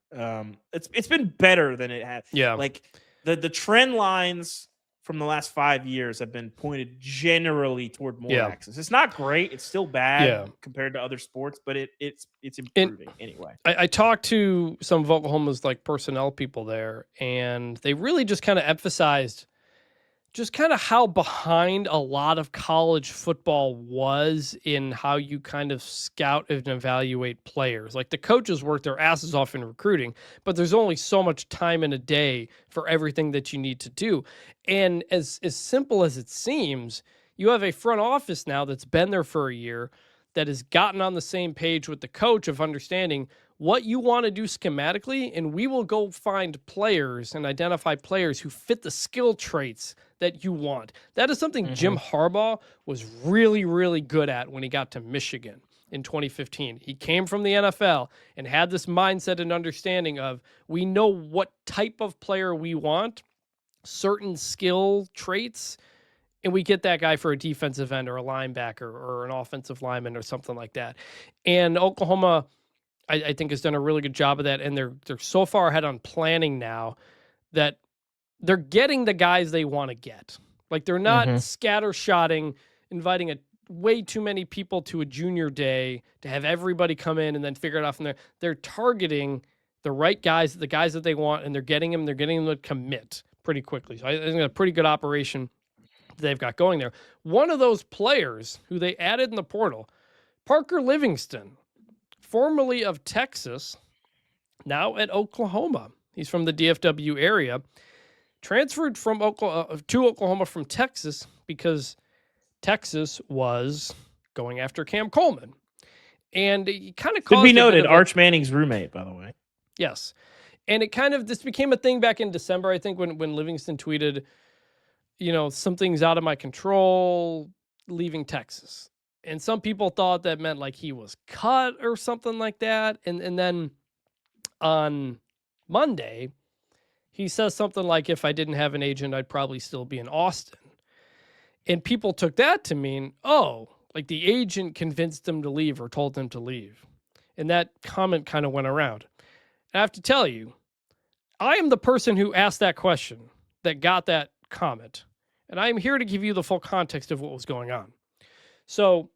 It's been better than it had. Yeah. Like the trend lines from the last 5 years have been pointed generally toward more access. It's not great. It's still bad compared to other sports, but it's improving anyway. I talked to some of Oklahoma's like personnel people there, and they really just kind of emphasized just kind of how behind a lot of college football was in how you kind of scout and evaluate players. Like the coaches work their asses off in recruiting, but there's only so much time in a day for everything that you need to do. And as simple as it seems, you have a front office now that's been there for a year that has gotten on the same page with the coach of understanding what you want to do schematically, and we will go find players and identify players who fit the skill traits that you want. That is something Jim Harbaugh was really, really good at when he got to Michigan in 2015. He came from the NFL and had this mindset and understanding of we know what type of player we want, certain skill traits, and we get that guy for a defensive end or a linebacker or an offensive lineman or something like that. And Oklahoma, I think, has done a really good job of that, and they're so far ahead on planning now that they're getting the guys they want to get. Like they're not scattershotting, inviting way too many people to a junior day to have everybody come in and then figure it out from there. They're targeting the right guys, the guys that they want, and they're getting them to commit pretty quickly. So I think it's a pretty good operation they've got going there. One of those players who they added in the portal, Parker Livingston, formerly of Texas, now at Oklahoma. He's from the DFW area. Transferred from Oklahoma from Texas because Texas was going after Cam Coleman. And he kind of could be noted, Arch Manning's roommate, by the way. Yes. And it this became a thing back in December, I think, when Livingston tweeted, something's out of my control, leaving Texas. And some people thought that meant like he was cut or something like that. And then on Monday, he says something like, if I didn't have an agent, I'd probably still be in Austin. And people took that to mean, like the agent convinced him to leave or told him to leave. And that comment kind of went around. And I have to tell you, I am the person who asked that question, that got that comment. And I am here to give you the full context of what was going on. So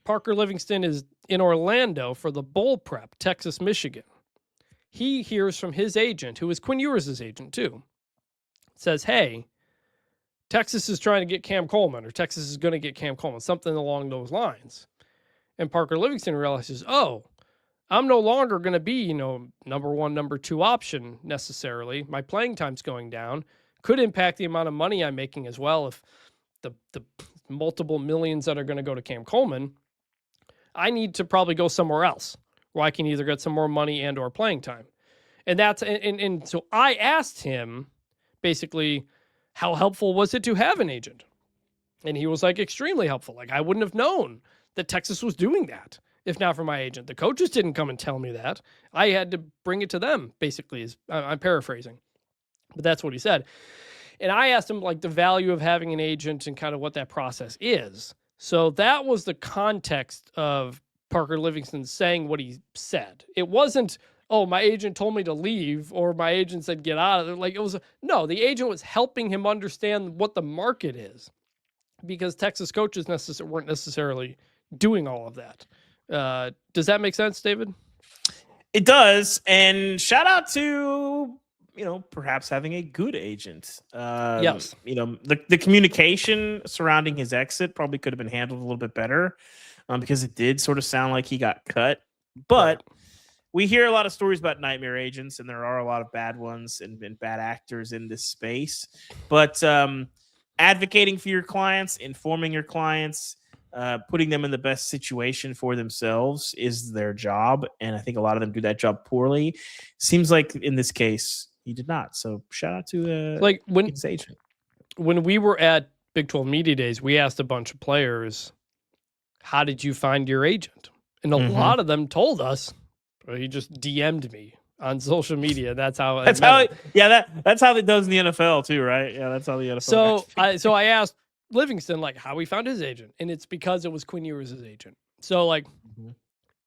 Parker Livingston is in Orlando for the bowl prep, Texas, Michigan. He hears from his agent, who is Quinn Ewers' agent too, says, hey, Texas is trying to get Cam Coleman, or Texas is going to get Cam Coleman, something along those lines. And Parker Livingston realizes, I'm no longer going to be, number 1, number 2 option necessarily. My playing time's going down. Could impact the amount of money I'm making as well if the multiple millions that are going to go to Cam Coleman. I need to probably go somewhere else where I can either get some more money and or playing time. And that's and so I asked him basically, how helpful was it to have an agent? And he was like, extremely helpful. Like I wouldn't have known that Texas was doing that if not for my agent. The coaches didn't come and tell me that. I had to bring it to them, basically. I'm paraphrasing, but that's what he said. And I asked him like the value of having an agent and kind of what that process is. So that was the context of Parker Livingston saying what he said. It wasn't, my agent told me to leave, or my agent said get out of there. Like it was, no, the agent was helping him understand what the market is, because Texas coaches weren't necessarily doing all of that. Does that make sense, David? It does. And shout out to, perhaps having a good agent. Yes. The communication surrounding his exit probably could have been handled a little bit better, because it did sort of sound like he got cut. But we hear a lot of stories about nightmare agents, and there are a lot of bad ones and bad actors in this space. But advocating for your clients, informing your clients, putting them in the best situation for themselves is their job. And I think a lot of them do that job poorly. Seems like in this case, he did not. So shout out to his agent. when we were at Big 12 Media Days, we asked a bunch of players, how did you find your agent? And a lot of them told us, well, he just DM'd me on social media. That's how That's how. That's how it does in the NFL too, right? Yeah, that's how the NFL. So I asked Livingston like how he found his agent, and it's because it was Quinn Ewers' agent. So like,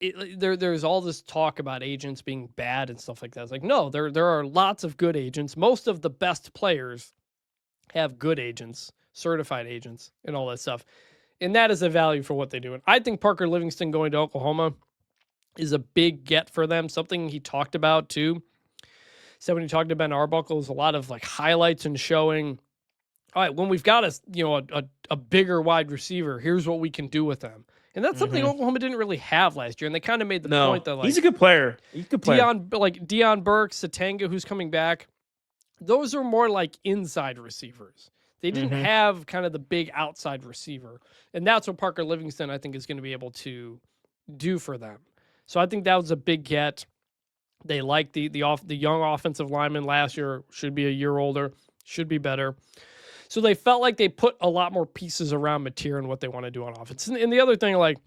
there's all this talk about agents being bad and stuff like that. It's like, no, there are lots of good agents. Most of the best players have good agents, certified agents, and all that stuff. And that is a value for what they do. And I think Parker Livingston going to Oklahoma is a big get for them. Something he talked about too. So when he talked to Ben Arbuckle, was a lot of like highlights and showing, all right, when we've got a bigger wide receiver, here's what we can do with them. And that's something Oklahoma didn't really have last year. And they kind of made the point that like he's a good player. He's a good player. Deion Burke, Satanga, who's coming back, those are more like inside receivers. They didn't have kind of the big outside receiver. And that's what Parker Livingston, I think, is going to be able to do for them. So I think that was a big get. They like the young offensive lineman last year, should be a year older, should be better. So they felt like they put a lot more pieces around Mateer and what they want to do on offense. And the other thing, like,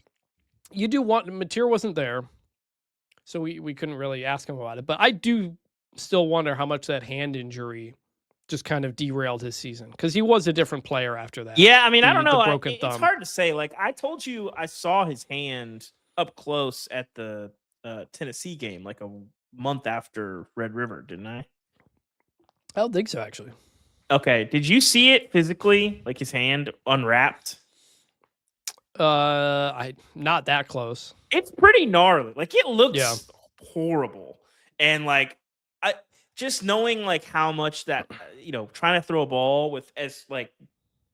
you do want, Mateer wasn't there, so we couldn't really ask him about it. But I do still wonder how much that hand injury just kind of derailed his season, because he was a different player after that. Yeah, I mean, I don't know. Broken thumb. It's hard to say. Like, I told you I saw his hand up close at the Tennessee game, like a month after Red River, didn't I? I don't think so, actually. Okay. Did you see it physically, like his hand unwrapped? I not that close. It's pretty gnarly. Like, it looks horrible. And like, I just knowing like how much that trying to throw a ball with as like,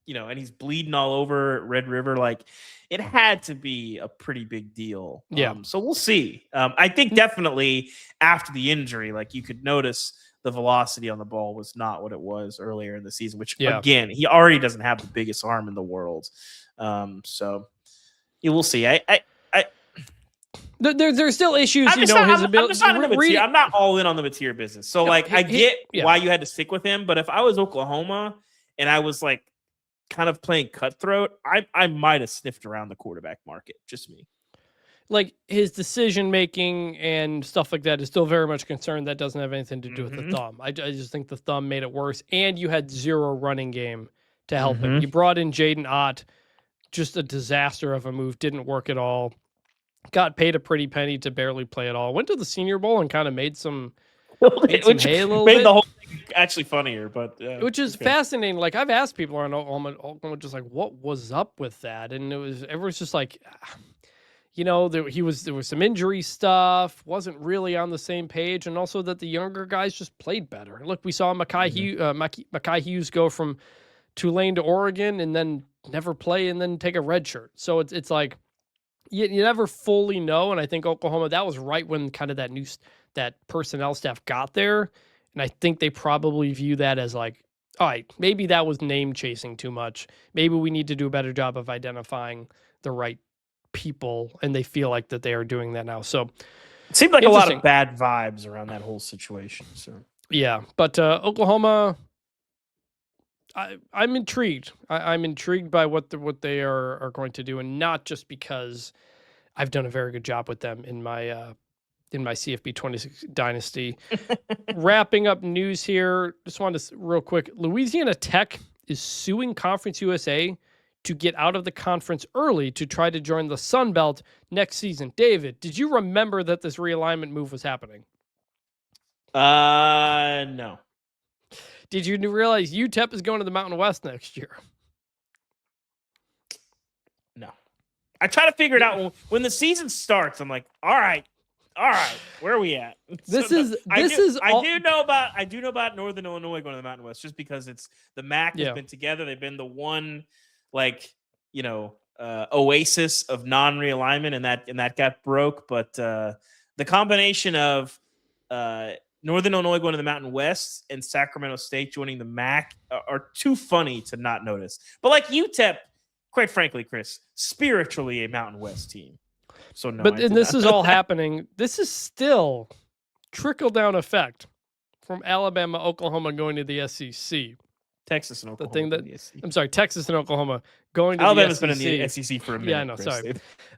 and he's bleeding all over Red River, like it had to be a pretty big deal. Yeah. So we'll see. I think definitely after the injury, like you could notice the velocity on the ball was not what it was earlier in the season, which again, he already doesn't have the biggest arm in the world. So you will see. There's still issues, his ability. I'm not all in on the Mateer business. So like, I get why you had to stick with him, but if I was Oklahoma and I was like kind of playing cutthroat, I might have sniffed around the quarterback market. Just me. Like his decision making and stuff like that is still very much concerned. That doesn't have anything to do with the thumb. I just think the thumb made it worse, and you had zero running game to help him. You brought in Jaden Ott, just a disaster of a move, didn't work at all. Got paid a pretty penny to barely play at all. Went to the Senior Bowl and kind of made some hay a little bit. The whole thing actually funnier, but which is fascinating. Like I've asked people around Oklahoma, just like, what was up with that? And everyone's just like, there was some injury stuff, wasn't really on the same page, and also that the younger guys just played better. Look, we saw Mekhi Hughes go from Tulane to Oregon and then never play and then take a red shirt. So it's like you never fully know. And I think Oklahoma, that was right when kind of that personnel staff got there. And I think they probably view that as like, all right, maybe that was name chasing too much. Maybe we need to do a better job of identifying the right people. And they feel like that they are doing that now. So it seemed like a lot of bad vibes around that whole situation. So yeah, but Oklahoma, I'm intrigued. I'm intrigued by what they are going to do, and not just because I've done a very good job with them in my CFB 26 dynasty. Wrapping up news here, just wanted to real quick. Louisiana Tech is suing Conference USA to get out of the conference early to try to join the Sun Belt next season. David, did you remember that this realignment move was happening? No. Did you realize UTEP is going to the Mountain West next year? No. I try to figure it out when the season starts. I'm like, all right, where are we at? I do know about Northern Illinois going to the Mountain West just because it's the MAC has been together. They've been the one oasis of non-realignment, and that got broke. But the combination of Northern Illinois going to the Mountain West and Sacramento State joining the MAC are too funny to not notice. But like UTEP, quite frankly, Chris, spiritually a Mountain West team. So no. But this is all happening. This is still trickle down effect from Alabama, Oklahoma going to the SEC. Texas and The Oklahoma. thing go in that the SEC. I'm sorry, Texas and Oklahoma going to Alabama's the been SEC. in the SEC for a minute. Yeah, I know. Chris.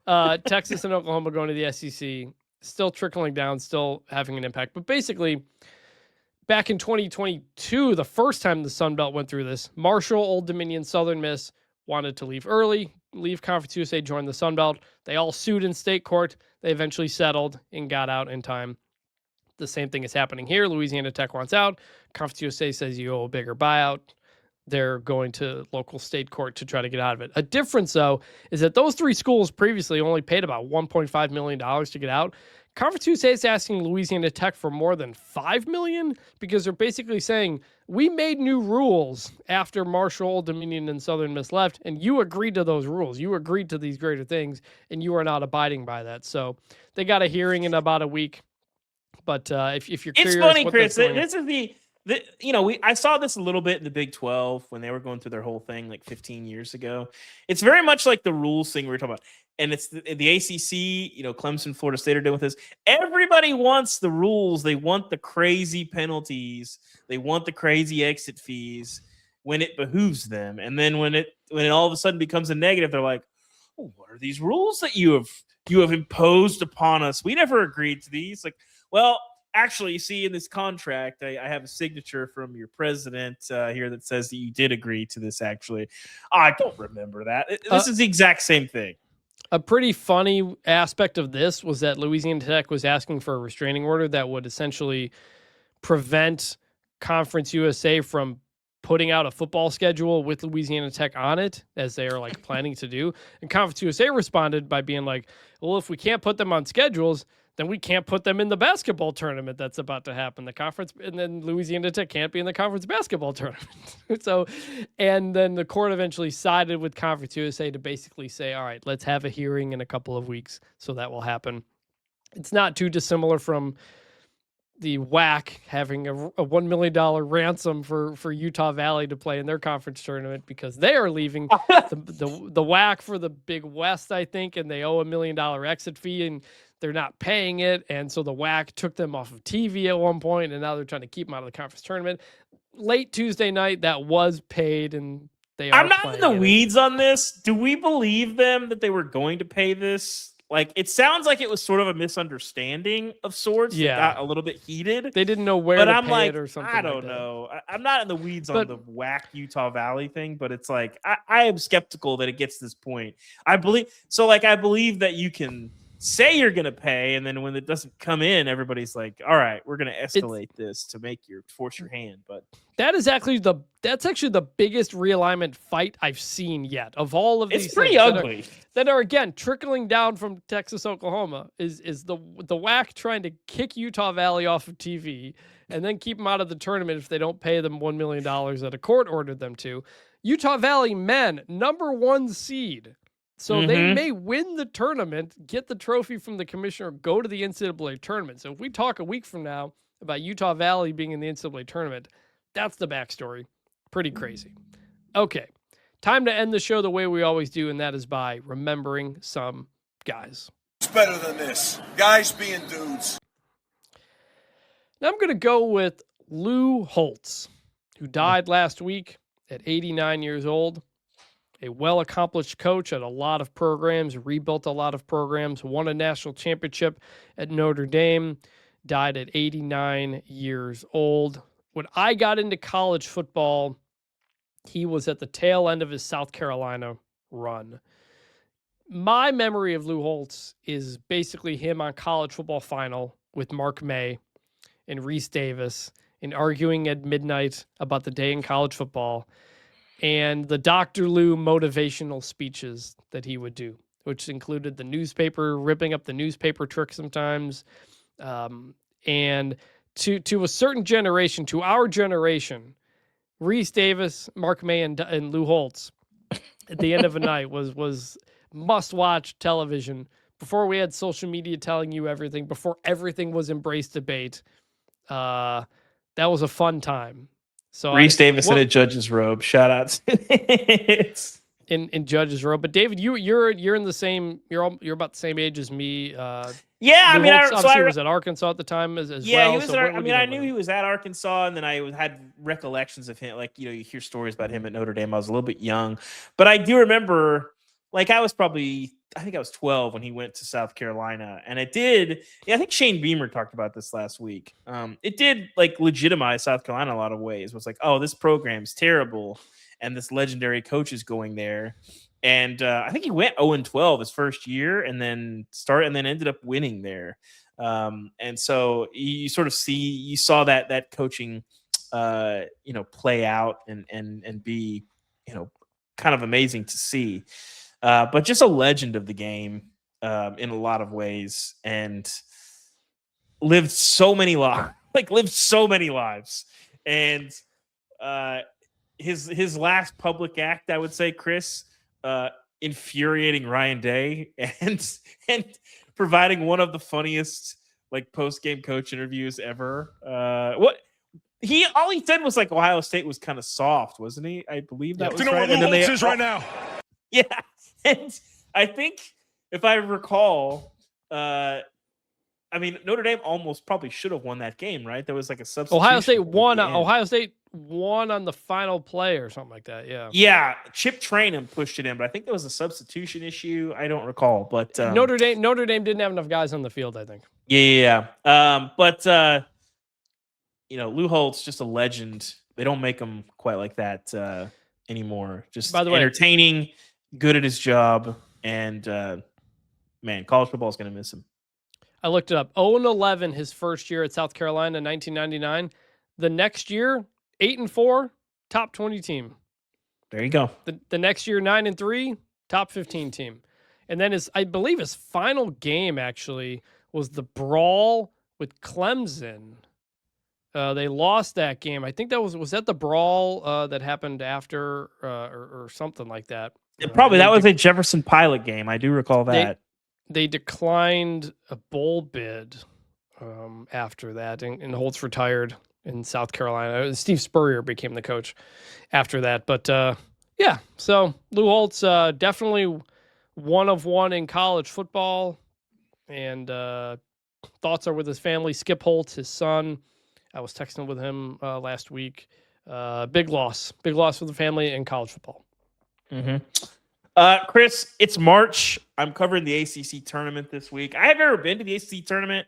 Sorry. Texas and Oklahoma going to the SEC, still trickling down, still having an impact. But basically, back in 2022, the first time the Sun Belt went through this, Marshall, Old Dominion, Southern Miss wanted to leave early, leave Conference USA, join the Sun Belt. They all sued in state court. They eventually settled and got out in time. The same thing is happening here. Louisiana Tech wants out. Conference USA says you owe a bigger buyout. They're going to local state court to try to get out of it. A difference, though, is that those three schools previously only paid about $1.5 million to get out. Conference USA is asking Louisiana Tech for more than $5 million because they're basically saying, we made new rules after Marshall, Old Dominion, and Southern Miss left, and you agreed to those rules. You agreed to these greater things, and you are not abiding by that. So they got a hearing in about a week. But if you're curious, It's funny, what Chris. that's going on- This is I saw this a little bit in the Big 12 when they were going through their whole thing like 15 years ago. It's very much like the rules thing we were talking about. And it's the ACC, Clemson, Florida State are doing with this. Everybody wants the rules. They want the crazy penalties. They want the crazy exit fees when it behooves them. And then when it all of a sudden becomes a negative, they're like, oh, what are these rules that you have imposed upon us? We never agreed to these. Like, well, actually, you see in this contract, I have a signature from your president here that says that you did agree to this, actually. I don't remember that. This is the exact same thing. A pretty funny aspect of this was that Louisiana Tech was asking for a restraining order that would essentially prevent Conference USA from putting out a football schedule with Louisiana Tech on it, as they are like planning to do. And Conference USA responded by being like, well, if we can't put them on schedules, then we can't put them in the basketball tournament that's about to happen. The conference, and then Louisiana Tech can't be in the conference basketball tournament. And then the court eventually sided with Conference USA to basically say, all right, let's have a hearing in a couple of weeks. So that will happen. It's not too dissimilar from the WAC having a $1 million ransom for Utah Valley to play in their conference tournament because they are leaving the WAC for the Big West, I think, and they owe $1 million exit fee and they're not paying it. And so the WAC took them off of TV at one point, and now they're trying to keep them out of the conference tournament. Late Tuesday night, that was paid, and they are I'm not in the weeds on this. Do we believe them that they were going to pay this? Like, it sounds like it was sort of a misunderstanding of sorts. Yeah. That got a little bit heated. They didn't know where but to I'm pay like, it or something. I don't like know. I'm not in the weeds on the WAC Utah Valley thing, but it's like I am skeptical that it gets to this point. I believe that you can say you're going to pay, and then when it doesn't come in, everybody's like, all right, we're going to escalate this to force your hand. But that's actually the biggest realignment fight I've seen yet of all of these. It's pretty ugly. That are again trickling down from Texas, Oklahoma is the WAC trying to kick Utah Valley off of TV and then keep them out of the tournament if they don't pay them $1 million that a court ordered them to. Utah Valley men, #1 seed. So they may win the tournament, get the trophy from the commissioner, go to the NCAA tournament. So if we talk a week from now about Utah Valley being in the NCAA tournament, that's the backstory. Pretty crazy. Okay, time to end the show the way we always do, and that is by remembering some guys. It's better than this. Guys being dudes. Now I'm going to go with Lou Holtz, who died last week at 89 years old. A well-accomplished coach at a lot of programs, rebuilt a lot of programs, won a national championship at Notre Dame, died at 89 years old. When I got into college football, he was at the tail end of his South Carolina run. My memory of Lou Holtz is basically him on College Football Final with Mark May and Reese Davis and arguing at midnight about the day in college football, and the Dr. Lou motivational speeches that he would do, which included the newspaper, ripping up the newspaper trick sometimes. And to a certain generation, to our generation, Reese Davis, Mark May, and Lou Holtz at the end of a night was must-watch television before we had social media telling you everything, before everything was embraced debate. That was a fun time. So Reese Davis in a judge's robe. Shout out. in Judge's row. But David, you're in the same. You're about the same age as me. Yeah, I Lou mean, Holtz obviously was at Arkansas at the time as yeah, well. he was. So I mean, I knew he was at Arkansas, and then I had recollections of him. Like, you hear stories about him at Notre Dame. I was a little bit young, but I do remember. Like, I think I was 12 when he went to South Carolina, and it did. Yeah, I think Shane Beamer talked about this last week. It did like legitimize South Carolina in a lot of ways. It was like, oh, this program's terrible, and this legendary coach is going there. And I think he went 0-12 his first year, and then ended up winning there. And so you sort of saw that coaching, play out and be, kind of amazing to see. But just a legend of the game in a lot of ways, and lived so many lives, and his last public act, I would say, Chris, infuriating Ryan Day and providing one of the funniest like post-game coach interviews ever. All he said was like Ohio State was kind of soft, wasn't he? I believe that was right. And then Holtz is right now. Yeah, and I think if I recall, Notre Dame almost probably should have won that game, right? There was like a substitution. Ohio State won on the final play or something like that. Yeah. Yeah, Chip Traynham pushed it in, but I think there was a substitution issue. I don't recall, but Notre Dame didn't have enough guys on the field, I think. Yeah. Lou Holtz, just a legend. They don't make him quite like that anymore. Just by the way, entertaining, good at his job, and man, college football is going to miss him. I looked it up. 0-11 his first year at South Carolina in 1999. The next year, 8-4, top 20 team. There you go. The next year, 9-3, top 15 team. And then I believe his final game actually was the brawl with Clemson. They lost that game. I think that was that the brawl that happened after or something like that. Probably that was a Jefferson Pilot game. I do recall that. They declined a bowl bid after that, and Holtz retired in South Carolina. Steve Spurrier became the coach after that. But yeah, so Lou Holtz definitely one of one in college football, and thoughts are with his family. Skip Holtz, his son. I was texting with him last week. Big loss for the family in college football. Mm-hmm. Chris, it's March. I'm covering the ACC tournament this week. I have never been to the ACC tournament.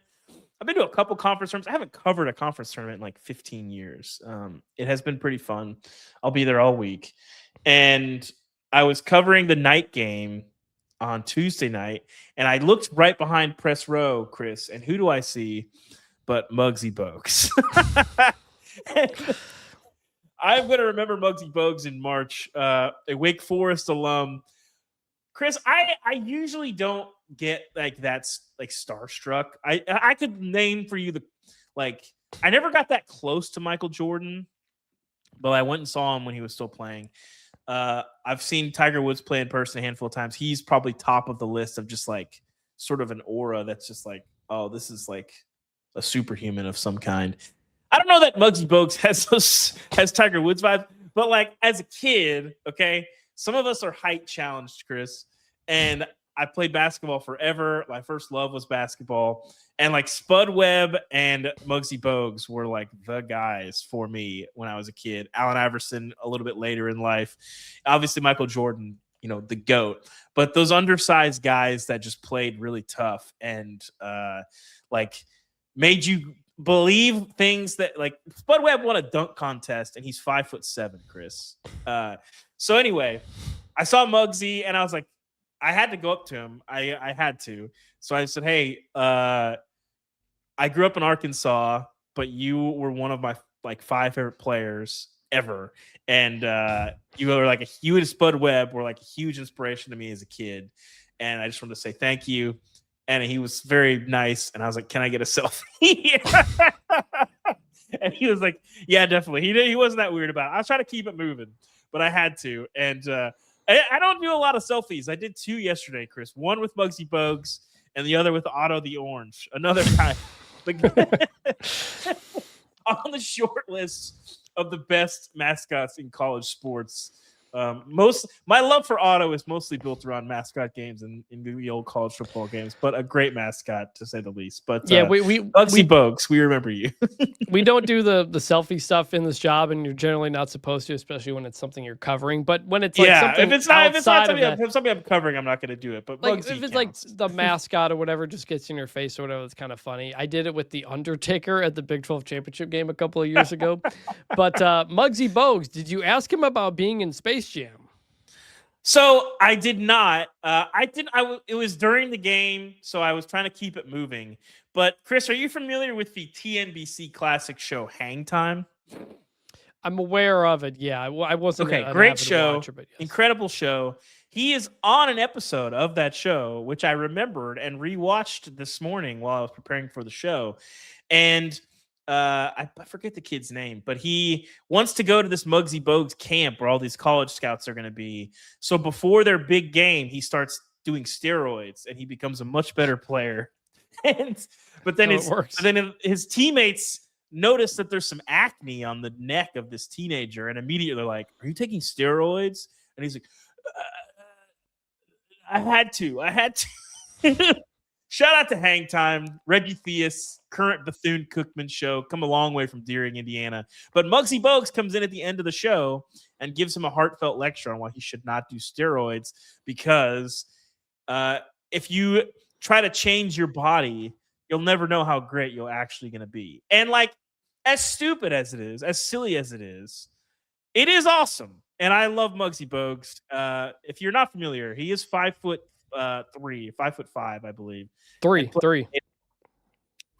I've been to a couple conference tournaments. I haven't covered a conference tournament in like 15 years. It has been pretty fun. I'll be there all week. And I was covering the night game on Tuesday night, and I looked right behind press row, Chris, and who do I see but Muggsy Bogues? I'm going to remember Muggsy Bogues in March, a Wake Forest alum. Chris, I usually don't get like that's like starstruck. I could name for you I never got that close to Michael Jordan, but I went and saw him when he was still playing. I've seen Tiger Woods play in person a handful of times. He's probably top of the list of just like sort of an aura that's just like, oh, this is like a superhuman of some kind. I don't know that Muggsy Bogues has Tiger Woods vibes, but like as a kid, okay, some of us are height challenged, Chris, and I played basketball forever. My first love was basketball, and like Spud Webb and Muggsy Bogues were like the guys for me when I was a kid. Allen Iverson a little bit later in life, obviously Michael Jordan, the GOAT, but those undersized guys that just played really tough and like made you believe things that like Spud Webb won a dunk contest and he's 5'7", Chris. So anyway, I saw Muggsy and I was like, I had to go up to him. I had to. So I said, hey, I grew up in Arkansas, but you were one of my like 5 favorite players ever. And you were like you and Spud Webb were like a huge inspiration to me as a kid. And I just wanted to say thank you. And he was very nice. And I was like, can I get a selfie? And he was like, yeah, definitely. He wasn't that weird about it. I was trying to keep it moving, but I had to. And I don't do a lot of selfies. I did 2 yesterday, Chris. One with Muggsy Bogues and the other with Otto the Orange. Another guy on the short list of the best mascots in college sports. My love for Otto is mostly built around mascot games and in the old college football games, but a great mascot to say the least. But Yeah, Muggsy Bogues, we remember you. we don't do the selfie stuff in this job, and you're generally not supposed to, especially when it's something you're covering. But when it's like something if it's not outside of something I'm covering, I'm not going to do it. But like Muggsy if it's counts. like the mascot or whatever just gets in your face or whatever, it's kind of funny. I did it with the Undertaker at the Big 12 championship game a couple of years ago. But Muggsy Bogues, did you ask him about being in Space Jam? So I did not. It was during the game, so I was trying to keep it moving. But Chris, are you familiar with the TNBC classic show Hang Time? I'm aware of it. Yeah, I wasn't an great avid show, watcher, but yes. incredible show. He is on an episode of that show, which I remembered and rewatched this morning while I was preparing for the show. And I forget the kid's name, but he wants to go to this Muggsy Bogues camp where all these college scouts are going to be. So before their big game, he starts doing steroids and he becomes a much better player. But then his teammates notice that there's some acne on the neck of this teenager, and immediately they're like, "Are you taking steroids?" And he's like, "I had to." Shout out to Hang Time, Reggie Theus, current Bethune-Cookman show, come a long way from Deering, Indiana. But Muggsy Bogues comes in at the end of the show and gives him a heartfelt lecture on why he should not do steroids, because if you try to change your body, you'll never know how great you're actually going to be. And like, as stupid as it is, as silly as it is awesome. And I love Muggsy Bogues. If you're not familiar, he is 5'3", 5'5", I believe. 3.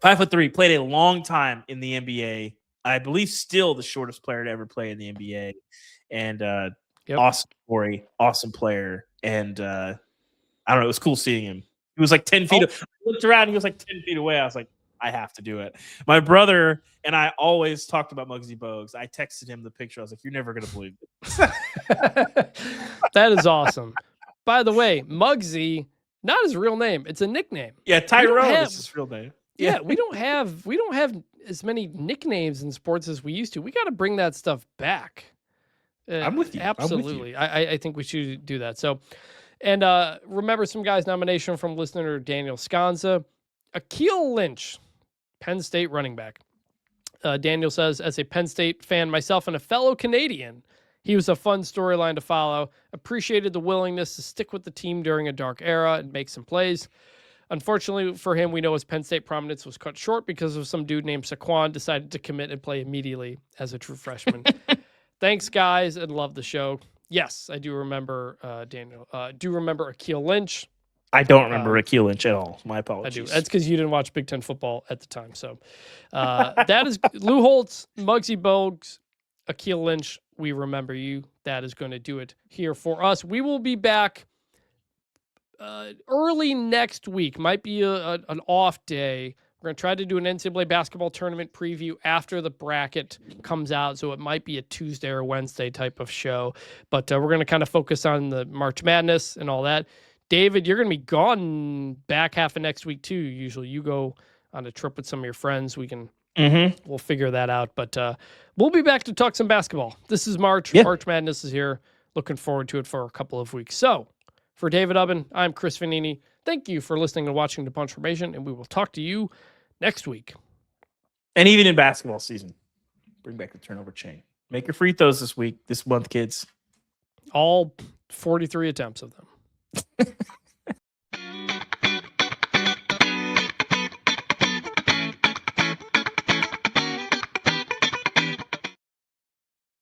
5'3", played a long time in the NBA. I believe still the shortest player to ever play in the NBA. And awesome story, awesome player. And I don't know, it was cool seeing him. He was like 10 feet. I looked around, he was like 10 feet away. I was like, I have to do it. My brother and I always talked about Muggsy Bogues. I texted him the picture. I was like, you're never going to believe it. That is awesome. By the way, Muggsy, not his real name. It's a nickname. Yeah, Tyrone is his real name. Yeah, we don't have as many nicknames in sports as we used to. We got to bring that stuff back. I'm with you. Absolutely. I think we should do that. So, and remember some guy's nomination from listener Daniel Sconza. Akeel Lynch, Penn State running back. Daniel says, as a Penn State fan myself and a fellow Canadian, he was a fun storyline to follow. Appreciated the willingness to stick with the team during a dark era and make some plays. Unfortunately for him, we know his Penn State prominence was cut short because of some dude named Saquon decided to commit and play immediately as a true freshman. Thanks, guys, and love the show. Yes, I do remember Daniel. Do remember Akeel Lynch. I don't remember Akeel Lynch at all. My apologies. I do. That's because you didn't watch Big Ten football at the time. So that is Lou Holtz, Muggsy Bogues, Akeel Lynch. We remember you. That is going to do it here for us. We will be back early next week. Might be an off day. We're going to try to do an NCAA basketball tournament preview after the bracket comes out, so it might be a Tuesday or Wednesday type of show. But we're going to kind of focus on the March Madness and all that. David, you're going to be gone back half of next week too. Usually you go on a trip with some of your friends. We can we'll figure that out. But we'll be back to talk some basketball. This is March. Yeah. March Madness is here. Looking forward to it for a couple of weeks. So for David Ubben, I'm Chris Vannini. Thank you for listening and watching the Punch Formation, and we will talk to you next week. And even in basketball season, bring back the turnover chain. Make your free throws this month, kids. All 43 attempts of them.